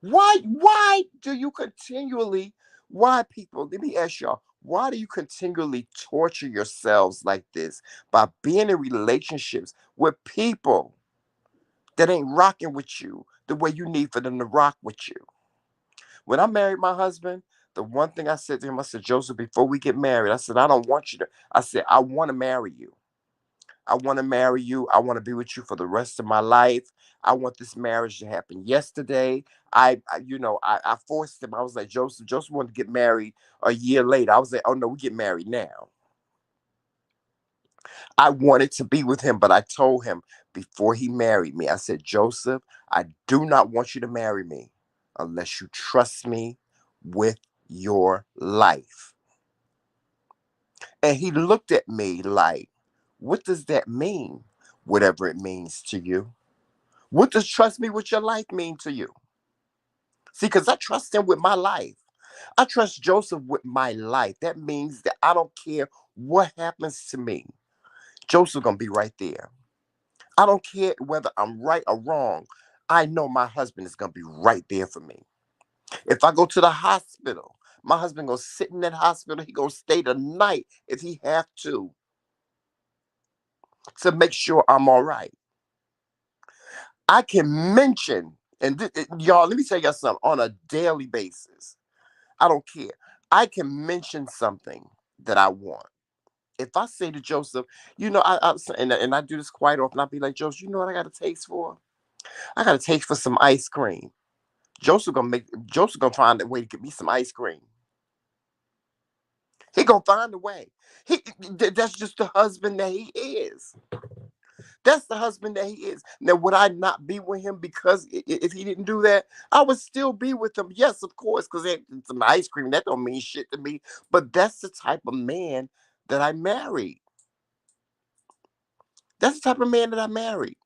S1: Why do you continually, why people, let me ask y'all, why do you continually torture yourselves like this by being in relationships with people that ain't rocking with you the way you need for them to rock with you? When I married my husband, the one thing I said to him, I said, Joseph, before we get married, I said, I don't want you to, I said, I want to marry you. I want to marry you. I want to be with you for the rest of my life. I want this marriage to happen yesterday. I forced him. I was like, Joseph wanted to get married a year later. I was like, oh no, we get married now. I wanted to be with him, but I told him before he married me, I said, Joseph, I do not want you to marry me unless you trust me with your life. And he looked at me like, what does that mean? Whatever it means to you. What does trust me with your life mean to you? See, because I trust him with my life. I trust Joseph with my life. That means that I don't care what happens to me. Joseph gonna be right there. I don't care whether I'm right or wrong. I know my husband is gonna be right there for me. If I go to the hospital, my husband gonna sit in that hospital. He gonna stay the night if he have to make sure I'm all right. I can mention, and y'all, let me tell y'all something on a daily basis. I don't care. I can mention something that I want. If I say to Joseph, and I do this quite often, I'll be like, Joseph, you know what I got a taste for? I got a taste for some ice cream. Joseph gonna find a way to get me some ice cream. He gonna find a way. That's just the husband that he is. That's the husband that he is. Now, would I not be with him because if he didn't do that, I would still be with him. Yes, of course, because some ice cream that don't mean shit to me. But that's the type of man that I married. That's the type of man that I married.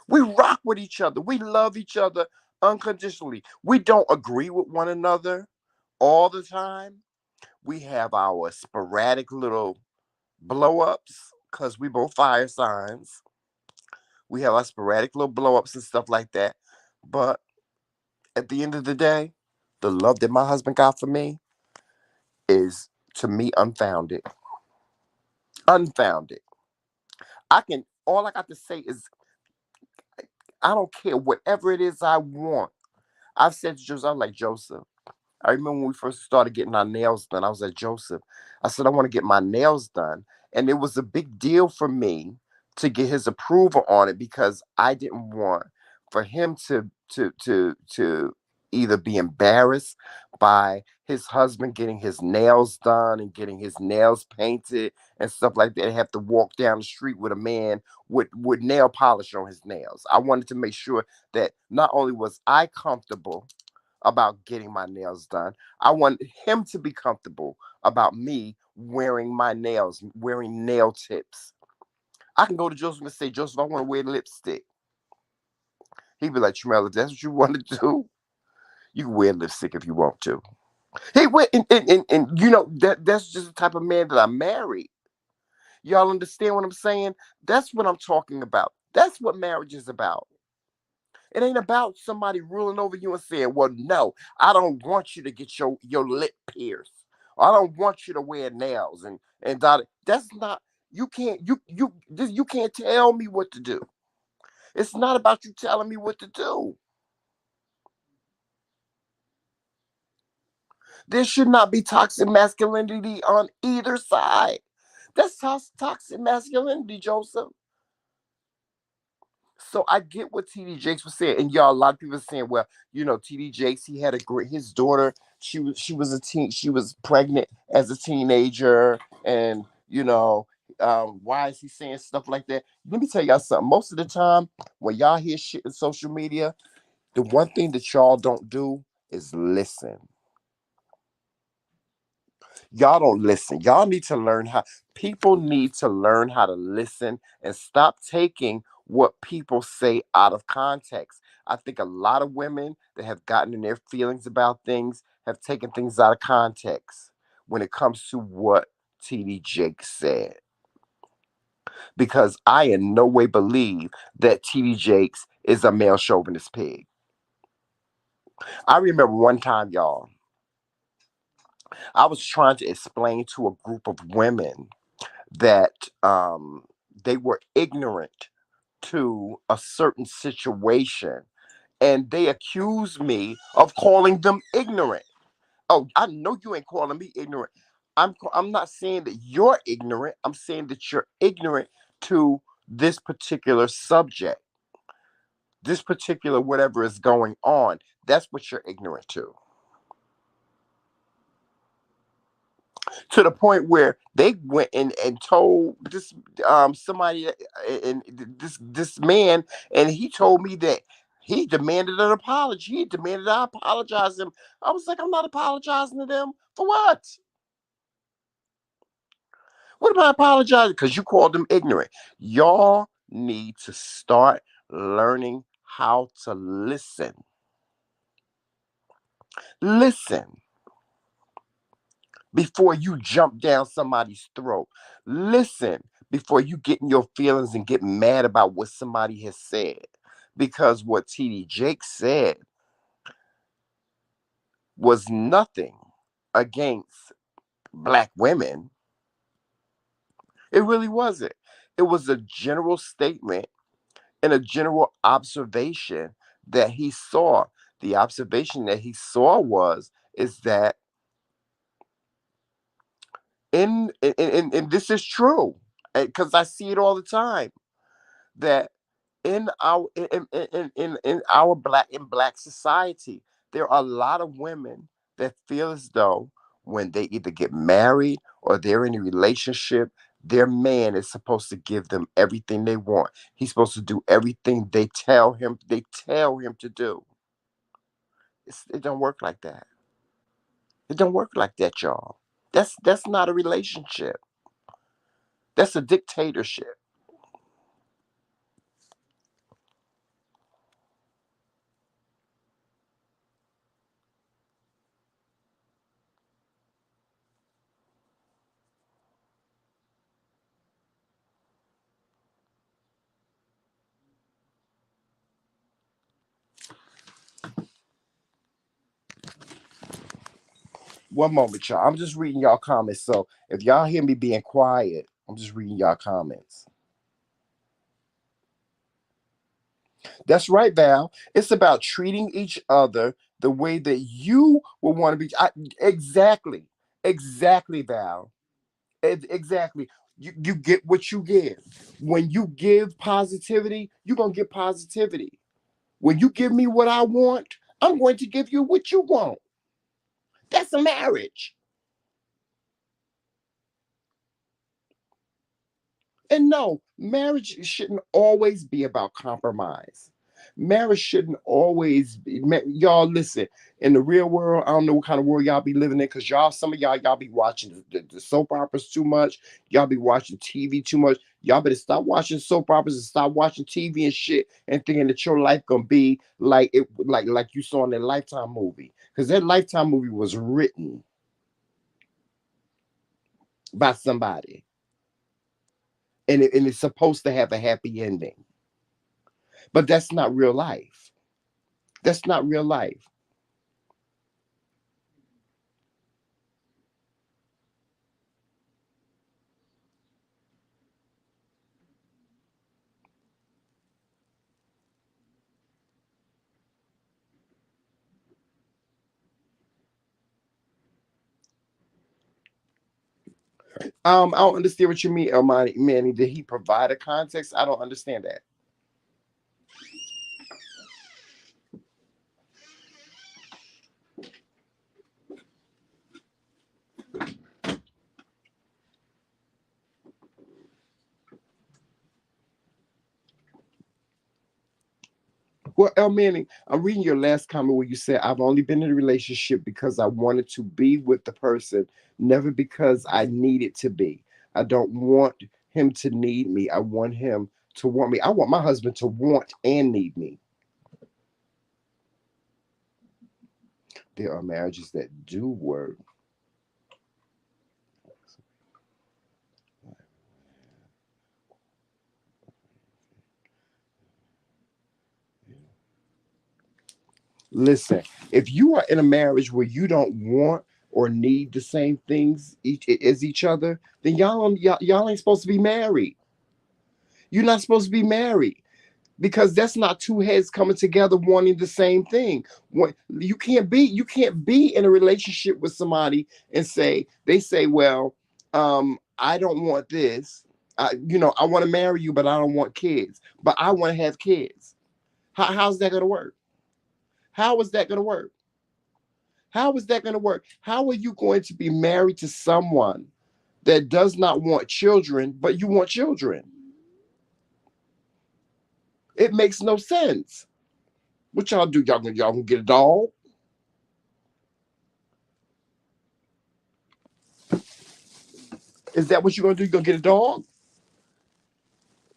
S1: We rock with each other. We love each other unconditionally. We don't agree with one another all the time. We have our sporadic little blow ups because we both fire signs. We have our sporadic little blow ups and stuff like that. But at the end of the day, the love that my husband got for me is to me unfounded. Unfounded. All I got to say is I don't care whatever it is I want. I've said to Joseph, I'm like, Joseph, I remember when we first started getting our nails done, I was like, Joseph, I said, I want to get my nails done. And it was a big deal for me to get his approval on it because I didn't want for him to either be embarrassed by his husband getting his nails done and getting his nails painted and stuff like that, and have to walk down the street with a man with nail polish on his nails. I wanted to make sure that not only was I comfortable about getting my nails done. I want him to be comfortable about me wearing my nails, wearing nail tips. I can go to Joseph and say, Joseph, I want to wear lipstick. He'd be like, Tremel, if that's what you want to do, you can wear lipstick if you want to. He went and that's just the type of man that I married. Y'all understand what I'm saying? That's what I'm talking about. That's what marriage is about. It ain't about somebody ruling over you and saying, well, no, I don't want you to get your lip pierced. I don't want you to wear nails and that's not you can't tell me what to do. It's not about you telling me what to do. There should not be toxic masculinity on either side. That's toxic masculinity, Joseph. So I get what TD Jakes was saying, and y'all, a lot of people are saying, well, TD Jakes, he had his daughter, she was a teen, she was pregnant as a teenager, and why is he saying stuff like that? Let me tell y'all something. Most of the time, when y'all hear shit in social media, the one thing that y'all don't do is listen. Y'all don't listen. Y'all need to learn how. People need to learn how to listen and stop taking what people say out of context. I think a lot of women that have gotten in their feelings about things have taken things out of context when it comes to what TD Jake said. Because I in no way believe that TD Jakes is a male chauvinist pig. I remember one time, y'all, I was trying to explain to a group of women that they were ignorant to a certain situation, and they accused me of calling them ignorant. Oh, I know you ain't calling me ignorant. I'm not saying that you're ignorant. I'm saying that you're ignorant to this particular subject, this particular whatever is going on. That's what you're ignorant to the point where they went and told this somebody and this man, and he told me that he demanded an apology. He demanded I apologize to him. I was like, I'm not apologizing to them for what? What am I apologizing? Because you called them ignorant. Y'all need to start learning how to listen. Listen before you jump down somebody's throat. Listen before you get in your feelings and get mad about what somebody has said. Because what TD Jake said was nothing against black women. It really wasn't. It was a general statement and a general observation that he saw. The observation that he saw was is that and this is true because I see it all the time that in our black society there are a lot of women that feel as though when they either get married or they're in a relationship, their man is supposed to give them everything they want. He's supposed to do everything they tell him to do. It don't work like that. It don't work like that, y'all. That's not a relationship. That's a dictatorship. One moment, y'all. I'm just reading y'all comments. So if y'all hear me being quiet, I'm just reading y'all comments. That's right, Val. It's about treating each other the way that you would want to be. Exactly. Exactly, Val. Exactly. You get what you give. When you give positivity, you're going to get positivity. When you give me what I want, I'm going to give you what you want. That's a marriage. And no, marriage shouldn't always be about compromise. Marriage shouldn't always be. Y'all listen. In the real world, I don't know what kind of world y'all be living in, because some of y'all be watching the soap operas too much. Y'all be watching TV too much. Y'all better stop watching soap operas and stop watching TV and shit and thinking that your life gonna be like you saw in that Lifetime movie. Because that Lifetime movie was written by somebody, and it's supposed to have a happy ending. But that's not real life. That's not real life. I don't understand what you mean, Elmani Manny. Did he provide a context? I don't understand that. Well, El Manning, I'm reading your last comment where you said, I've only been in a relationship because I wanted to be with the person, never because I needed to be. I don't want him to need me. I want him to want me. I want my husband to want and need me. There are marriages that do work. Listen, if you are in a marriage where you don't want or need the same things as each other, then y'all ain't supposed to be married. You're not supposed to be married because that's not two heads coming together wanting the same thing. You can't be in a relationship with somebody and say, well, I don't want this. I want to marry you, but I don't want kids. But I want to have kids. How's that going to work? How is that going to work? How is that going to work? How are you going to be married to someone that does not want children, but you want children? It makes no sense. What y'all do? Y'all gonna get a dog? Is that what you're gonna do? You gonna get a dog?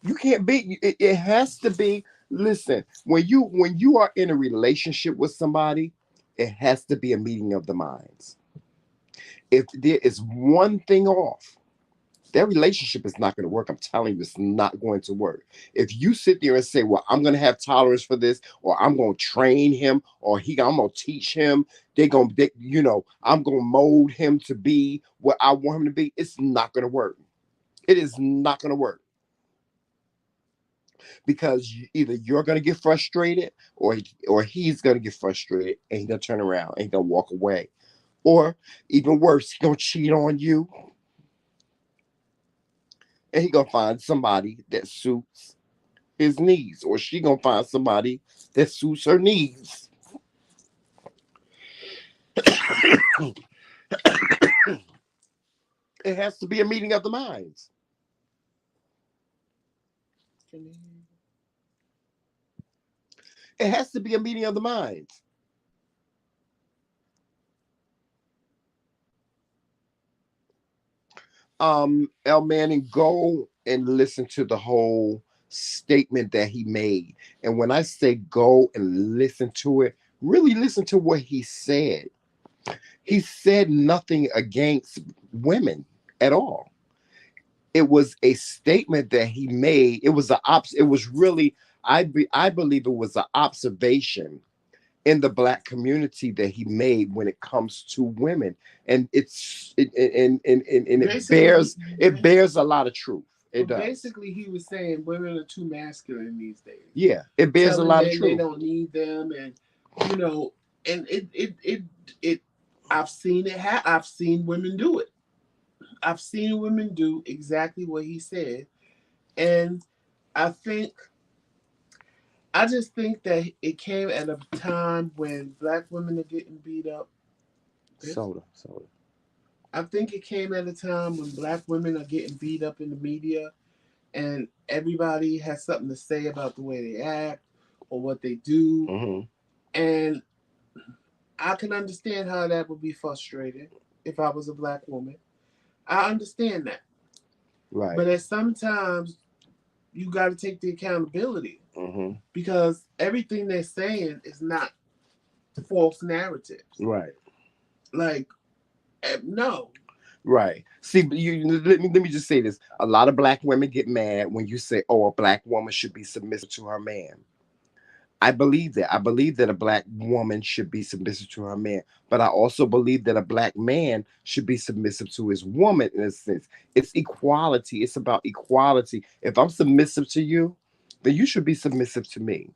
S1: You can't be. It has to be. Listen, when you are in a relationship with somebody, it has to be a meeting of the minds. If there is one thing off, That relationship is not going to work. I'm telling you, it's not going to work. If you sit there and say, well, I'm going to have tolerance for this, or I'm going to train him, or I'm going to teach him, I'm going to mold him to be what I want him to be, it's not going to work. It is not going to work because either you're going to get frustrated, or he's going to get frustrated and he's going to turn around and he's going to walk away. Or even worse, he's going to cheat on you and he's going to find somebody that suits his needs, or she going to find somebody that suits her needs. It has to be a meeting of the minds. It has to be a meeting of the minds. El Manning, go and listen to the whole statement that he made. And when I say go and listen to it, really listen to what he said. He said nothing against women at all. It was a statement that he made. It was it was really, I believe it was an observation in the black community that he made when it comes to women, and it bears a lot of truth. It does.
S2: Basically, he was saying women are too masculine these days.
S1: Yeah, it bears a lot of truth.
S2: They don't need them, and and it. I've seen it. I've seen women do it. I've seen women do exactly what he said, and I just think that it came at a time when black women are getting beat up.
S1: Soda.
S2: I think it came at a time when black women are getting beat up in the media, and everybody has something to say about the way they act or what they do.
S1: Mm-hmm.
S2: And I can understand how that would be frustrating if I was a black woman. I understand that.
S1: Right.
S2: But at sometimes you got to take the accountability,
S1: mm-hmm.
S2: because everything they're saying is not false narratives.
S1: Right.
S2: Like, no.
S1: Right. See, let me just say this. A lot of black women get mad when you say, "Oh, a black woman should be submissive to her man." I believe that. I believe that a black woman should be submissive to her man, but I also believe that a black man should be submissive to his woman in a sense. It's equality. It's about equality. If I'm submissive to you, then you should be submissive to me.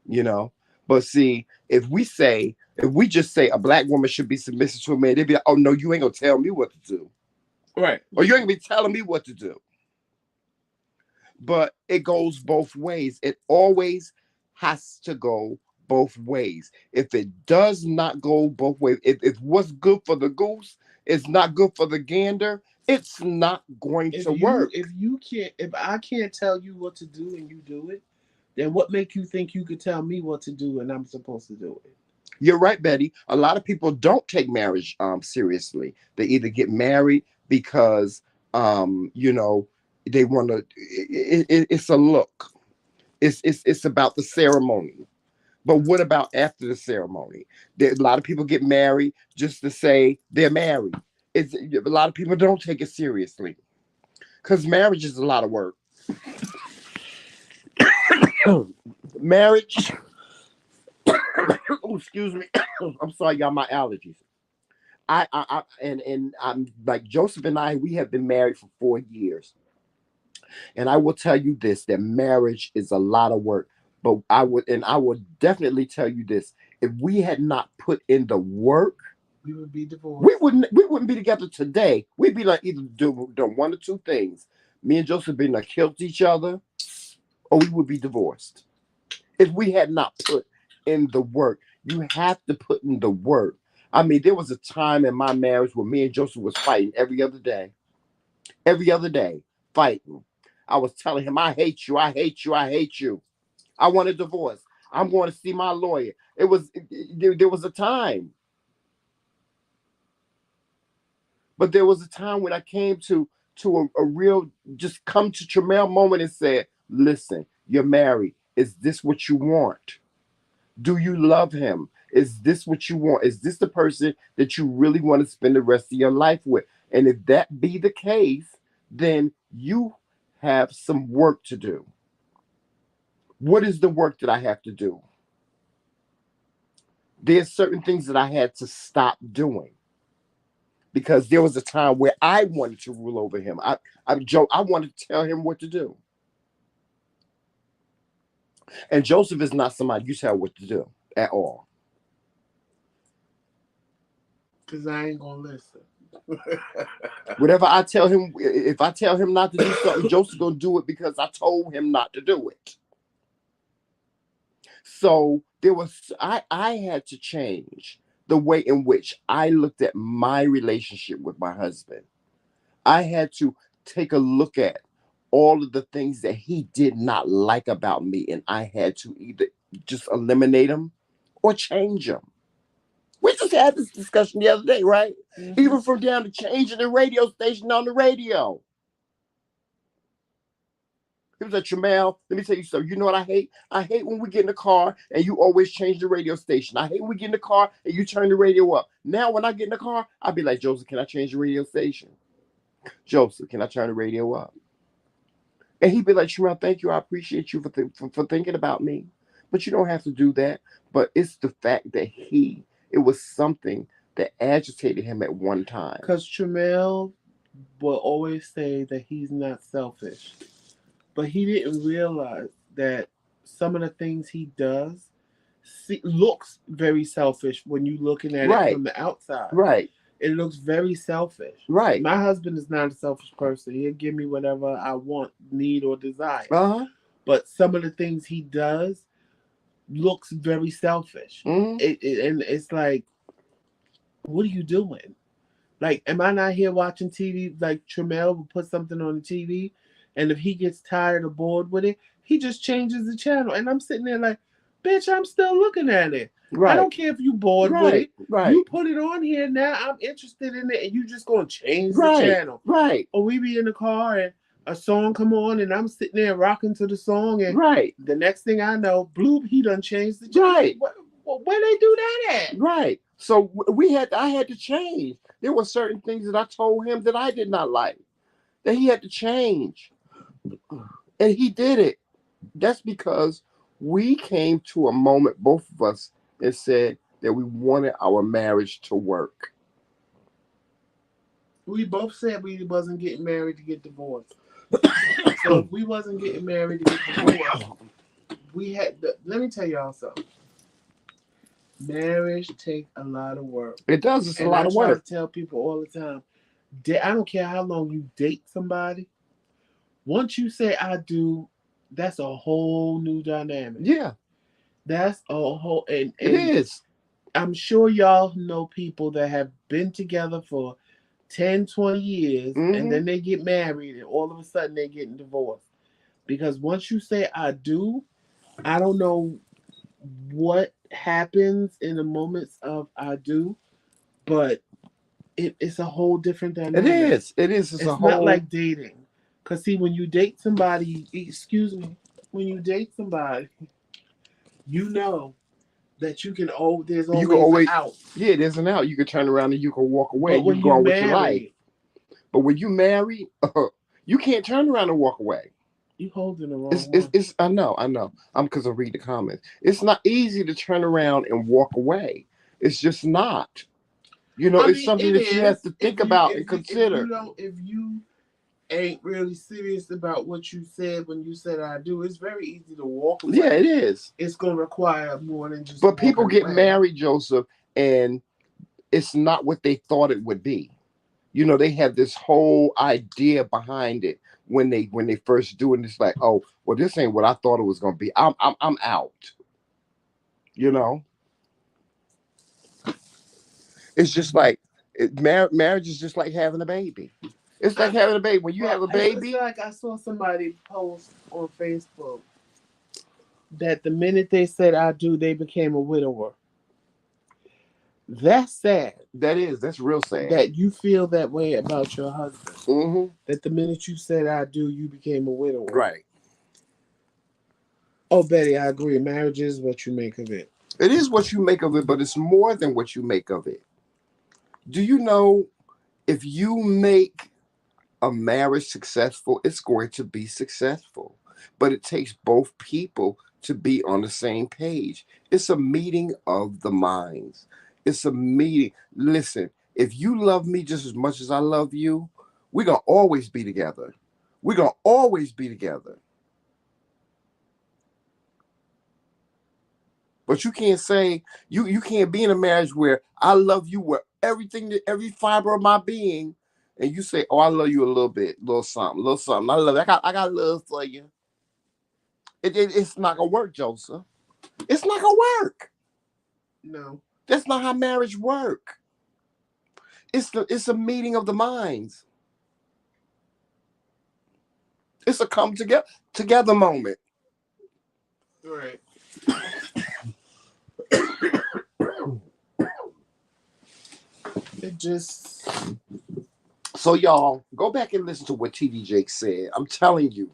S1: You know. But see, if we just say a black woman should be submissive to a man, they'd be like, "Oh no, you ain't gonna tell me what to do."
S2: Right.
S1: Or you ain't gonna be telling me what to do. But it goes both ways. It always has to go both ways. If it does not go both ways, if what's good for the goose is not good for the gander, it's not going to work.
S2: If I can't tell you what to do and you do it, then what make you think you could tell me what to do and I'm supposed to do it?
S1: You're right, Betty. A lot of people don't take marriage seriously. They either get married because they want to. It's a look. It's about the ceremony. But what about after the ceremony? A lot of people get married just to say they're married. A lot of people don't take it seriously because marriage is a lot of work. Marriage. Oh, excuse me. I'm sorry, y'all. My allergies. And I'm like Joseph and I. We have been married for 4 years, and I will tell you this: that marriage is a lot of work. But I would definitely tell you this: if we had not put in the work,
S2: we would be divorced.
S1: We wouldn't be together today. We'd be like either doing one or two things. Me and Joseph being like killed each other, or we would be divorced. If we had not put in the work, you have to put in the work. I mean, there was a time in my marriage where me and Joseph was fighting every other day. Every other day, fighting. I was telling him, I hate you, I hate you, I hate you. I want a divorce. I'm going to see my lawyer. There was a time. But there was a time when I came to a real, just come to Tremel moment and said, listen, you're married. Is this what you want? Do you love him? Is this what you want? Is this the person that you really want to spend the rest of your life with? And if that be the case, then you have some work to do. What is the work that I have to do? There's certain things that I had to stop doing because there was a time where I wanted to rule over him. I wanted to tell him what to do. And Joseph is not somebody you tell what to do at all.
S2: Because I ain't going to listen.
S1: Whatever I tell him, if I tell him not to do something, Joseph's going to do it because I told him not to do it. So I had to change the way in which I looked at my relationship with my husband. I had to take a look at all of the things that he did not like about me, and I had to either just eliminate them or change them. We just had this discussion the other day, right? Mm-hmm. Even from down to changing the radio station on the radio. He was like, Jamel, let me tell you something. You know what I hate? I hate when we get in the car and you always change the radio station. I hate when we get in the car and you turn the radio up. Now, when I get in the car, I'll be like, Joseph, can I change the radio station? Joseph, can I turn the radio up? And he'd be like, Jamel, thank you. I appreciate you for thinking about me. But you don't have to do that. But it's the fact that it was something that agitated him at one time.
S2: Because Jamel will always say that he's not selfish. But he didn't realize that some of the things he does looks very selfish when you're looking at it from the outside.
S1: Right.
S2: It looks very selfish.
S1: Right.
S2: My husband is not a selfish person. He'll give me whatever I want, need, or desire.
S1: Uh-huh.
S2: But some of the things he does looks very selfish.
S1: Mm-hmm.
S2: And it's like, what are you doing? Like, am I not here watching TV? Like, Tremel will put something on the TV, and if he gets tired or bored with it, he just changes the channel. And I'm sitting there like, bitch, I'm still looking at it. Right. I don't care if you bored with it.
S1: Right.
S2: You put it on here now. I'm interested in it, and you just gonna change the channel.
S1: Right.
S2: Or we be in the car and a song come on, and I'm sitting there rocking to the song, and the next thing I know, bloop, he done changed the channel.
S1: Right.
S2: Where they do that at?
S1: Right. So I had to change. There were certain things that I told him that I did not like, that he had to change. And he did it. That's because we came to a moment, both of us, and said that we wanted our marriage to work.
S2: We both said we wasn't getting married to get divorced. So if we wasn't getting married to get divorced, let me tell y'all something. Marriage takes a lot of work.
S1: It does. It's a lot of work. I try
S2: to tell people all the time, I don't care how long you date somebody. Once you say I do, that's a whole new dynamic.
S1: Yeah.
S2: That's a whole... And
S1: it is.
S2: I'm sure y'all know people that have been together for 10, 20 years, and then they get married, and all of a sudden they're getting divorced. Because once you say I do, I don't know what happens in the moments of I do, but it's a whole different dynamic.
S1: It is. It's a whole...
S2: not like dating. Because see, when you date somebody, you know that you can there's always an out.
S1: Yeah, there's an out. You can turn around and you can walk away. You can go on with your life. But when you marry, you can't turn around and walk away.
S2: You holding the wrong one.
S1: I know. Because I read the comments. It's not easy to turn around and walk away. It's just not. It's something that you have to think about and consider.
S2: If you ain't really serious about what you said when you said I do, it's very easy to walk away.
S1: Yeah, it is.
S2: It's going to require more than just...
S1: But people get married, Joseph, and it's not what they thought it would be. They have this whole idea behind it when they first do it. And it's like, oh, well, this ain't what I thought it was going to be. I'm out. It's just like marriage is just like having a baby. It's like having a baby. When you have a baby...
S2: It's like I saw somebody post on Facebook that the minute they said I do, they became a widower. That's sad.
S1: That's real sad.
S2: That you feel that way about your husband. Mm-hmm. That the minute you said I do, you became a widower.
S1: Right.
S2: Oh, Betty, I agree. Marriage is what you make of it.
S1: It is what you make of it, but it's more than what you make of it. Do you know if you make a marriage successful, it's going to be successful. But it takes both people to be on the same page. It's a meeting of the minds. It's a meeting. Listen, if you love me just as much as I love you, we're going to always be together. We're going to always be together. But you can't say, you can't be in a marriage where I love you with everything, every fiber of my being, and you say, "Oh, I love you a little bit, little something, little something. I love you. I got love for you." It's not gonna work, Joseph. It's not gonna work.
S2: No.
S1: That's not how marriage work. It's a meeting of the minds. It's a come together moment.
S2: Right. It just.
S1: So y'all go back and listen to what TD Jake said. I'm telling you,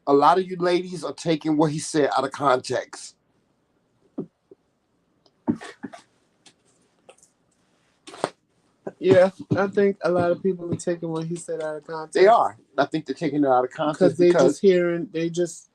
S1: a lot of you ladies are taking what he said out of context.
S2: Yeah, I think a lot of people are taking what he said out of context.
S1: They are. I think they're taking it out of
S2: Because
S1: context because
S2: they just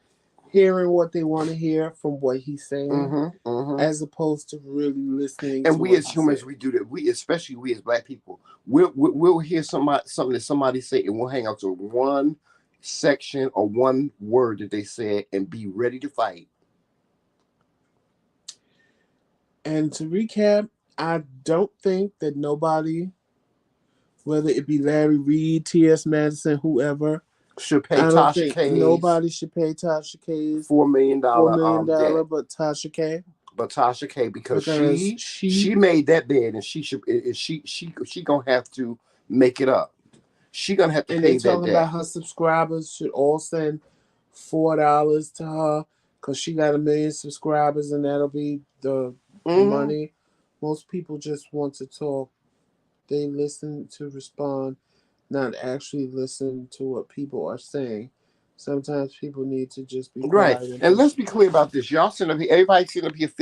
S2: hearing what they want to hear from what he's saying, as opposed to really listening
S1: and
S2: to
S1: we
S2: what
S1: as
S2: he
S1: humans
S2: said.
S1: we do that. We especially we as black people, we'll hear something that somebody say, and we'll hang out to one section or one word that they said and be ready to fight.
S2: And to recap, I don't think that nobody, whether it be Larry Reid, T.S. Madison, whoever,
S1: Should pay
S2: I don't
S1: Tasha
S2: think
S1: K's
S2: nobody should pay Tasha K's
S1: $4 million
S2: $4 million,
S1: debt.
S2: but Tasha K,
S1: But Tasha K, because
S2: because
S1: she made that bed, and she should she gonna have to make it up. She gonna have to
S2: and they
S1: pay that
S2: talking
S1: debt.
S2: about her subscribers should all send $4 to her because she got 1 million subscribers, and that'll be the
S1: Mm-hmm.
S2: money. Most people just want to talk. They listen to respond, not actually listen to what people are saying. Sometimes people need to just be
S1: Right.
S2: quiet and
S1: And let's
S2: listen.
S1: be clear about this. Y'all sitting up here, everybody sitting up here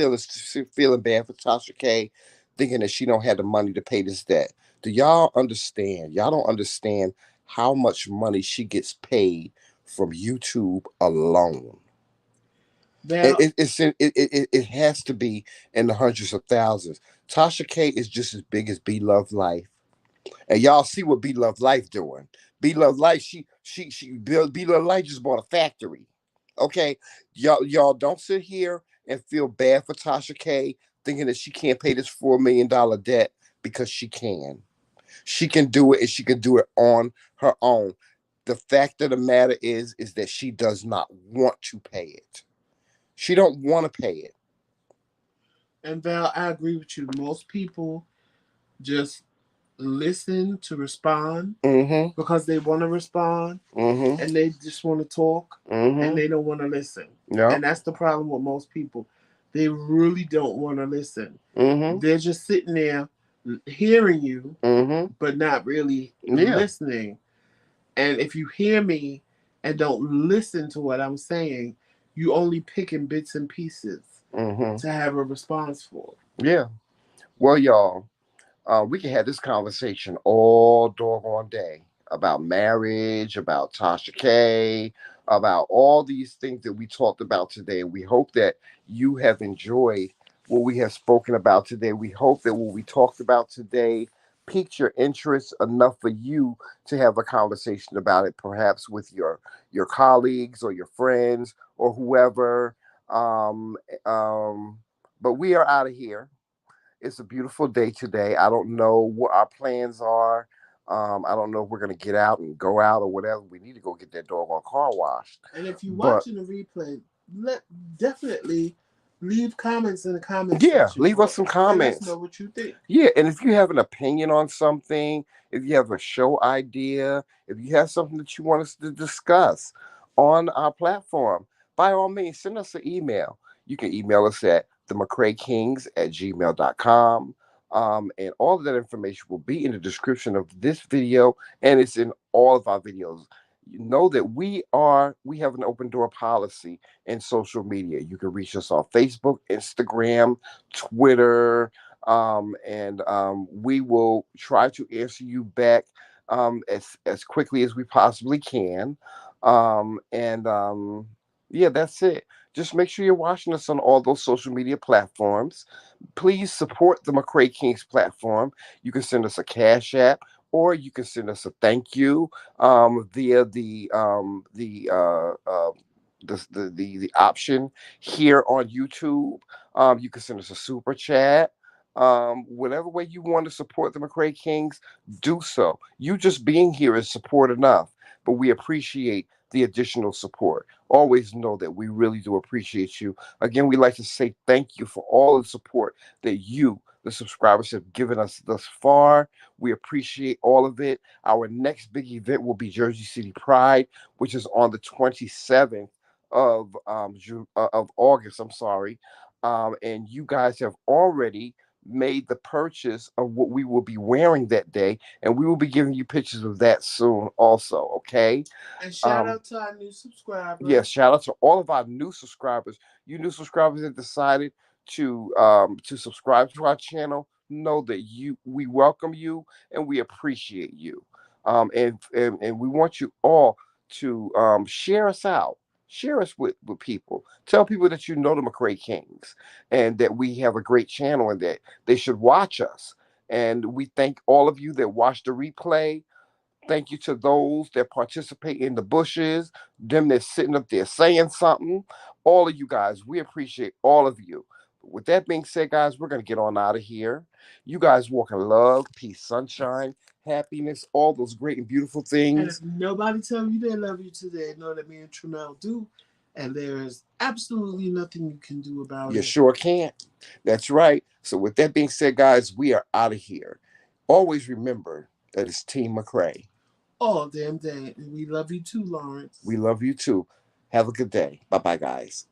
S1: feeling bad for Tasha K, thinking that she don't have the money to pay this debt. Do y'all understand? Y'all don't understand how much money she gets paid from YouTube alone.
S2: Val,
S1: It has to be in the hundreds of thousands. Tasha K is just as big as Be Love Life. And y'all see what Be Love Life doing. Be Love Life, Be Love Life just bought a factory. Okay, y'all don't sit here and feel bad for Tasha K, thinking that she can't pay this $4 million debt, because she can. She can do it, and she can do it on her own. The fact of the matter is that she does not want to pay it. She don't want to pay it.
S2: I agree with you. Most people just listen to respond
S1: Mm-hmm.
S2: because they want to respond,
S1: Mm-hmm.
S2: and they just want to talk, and
S1: Mm-hmm.
S2: they don't want to listen.
S1: Yep.
S2: And that's the problem with most people. They really don't want to listen.
S1: Mm-hmm.
S2: They're just sitting there hearing you,
S1: Mm-hmm.
S2: but not really
S1: Yeah.
S2: listening. And if you hear me and don't listen to what I'm saying, you only picking bits and pieces
S1: Mm-hmm.
S2: to have a response for.
S1: Yeah. Well, y'all, we can have this conversation all doggone day about marriage, about Tasha K, about all these things that we talked about today. We hope that you have enjoyed what we have spoken about today. We hope that what we talked about today piqued your interest enough for you to have a conversation about it, perhaps with your colleagues or your friends or whoever. Um, um, but we are out of here. It's a beautiful day today. I don't know what our plans are. I don't know if we're gonna get out and go out or whatever. We need to go get that doggone car washed.
S2: And if you're
S1: But
S2: watching the replay, let definitely leave comments in the comment
S1: yeah,
S2: section.
S1: leave us some
S2: Let us know
S1: comments.
S2: what you think.
S1: Yeah, and if you have an opinion on something, if you have a show idea, if you have something that you want us to discuss on our platform, by all means, send us an email. You can email us at TheMcRaeKingz@gmail.com. And all of that information will be in the description of this video, and it's in all of our videos. You know that we have an open door policy in social media. You can reach us on Facebook, Instagram, Twitter, and we will try to answer you back as quickly as we possibly can. And Yeah, that's it. Just make sure you're watching us on all those social media platforms. Please support the McCrae Kings platform. You can send us a cash app, or you can send us a thank you via the option here on YouTube. You can send us a super chat. Whatever way you want to support the McCrae Kings, do so. You just being here is support enough, but we appreciate the additional support. Always know that we really do appreciate you. Again, we like to say thank you for all the support that you, the subscribers, have given us thus far. We appreciate all of it. Our next big event will be Jersey City Pride, which is on the 27th of August. I'm sorry, and you guys have already made the purchase of what we will be wearing that day, and we will be giving you pictures of that soon, also. Okay.
S2: And shout
S1: Um,
S2: out to our new
S1: Yes,
S2: subscribers.
S1: shout out to all of our new subscribers. You new subscribers that decided to subscribe to our channel. Know that we welcome you and we appreciate you. And we want you all to share us out. Share us with people. Tell people that you know the McCrae Kings and that we have a great channel and that they should watch us. And we thank all of you that watch the replay. Thank you to those that participate in the bushes, them that's sitting up there saying something. All of you guys, we appreciate all of you. With that being said, guys, we're going to get on out of here. You guys walk in love, peace, sunshine, happiness, all those great and beautiful
S2: And if
S1: things.
S2: nobody tell you they love you today, know that me and Trinell do. And there is absolutely nothing you can do about
S1: You
S2: it.
S1: sure can't. That's right. So, with that being said, guys, we are out of here. Always remember that it's Team McCrae.
S2: All damn day. And we love you too, Lawrence.
S1: We love you too. Have a good day. Bye bye, guys.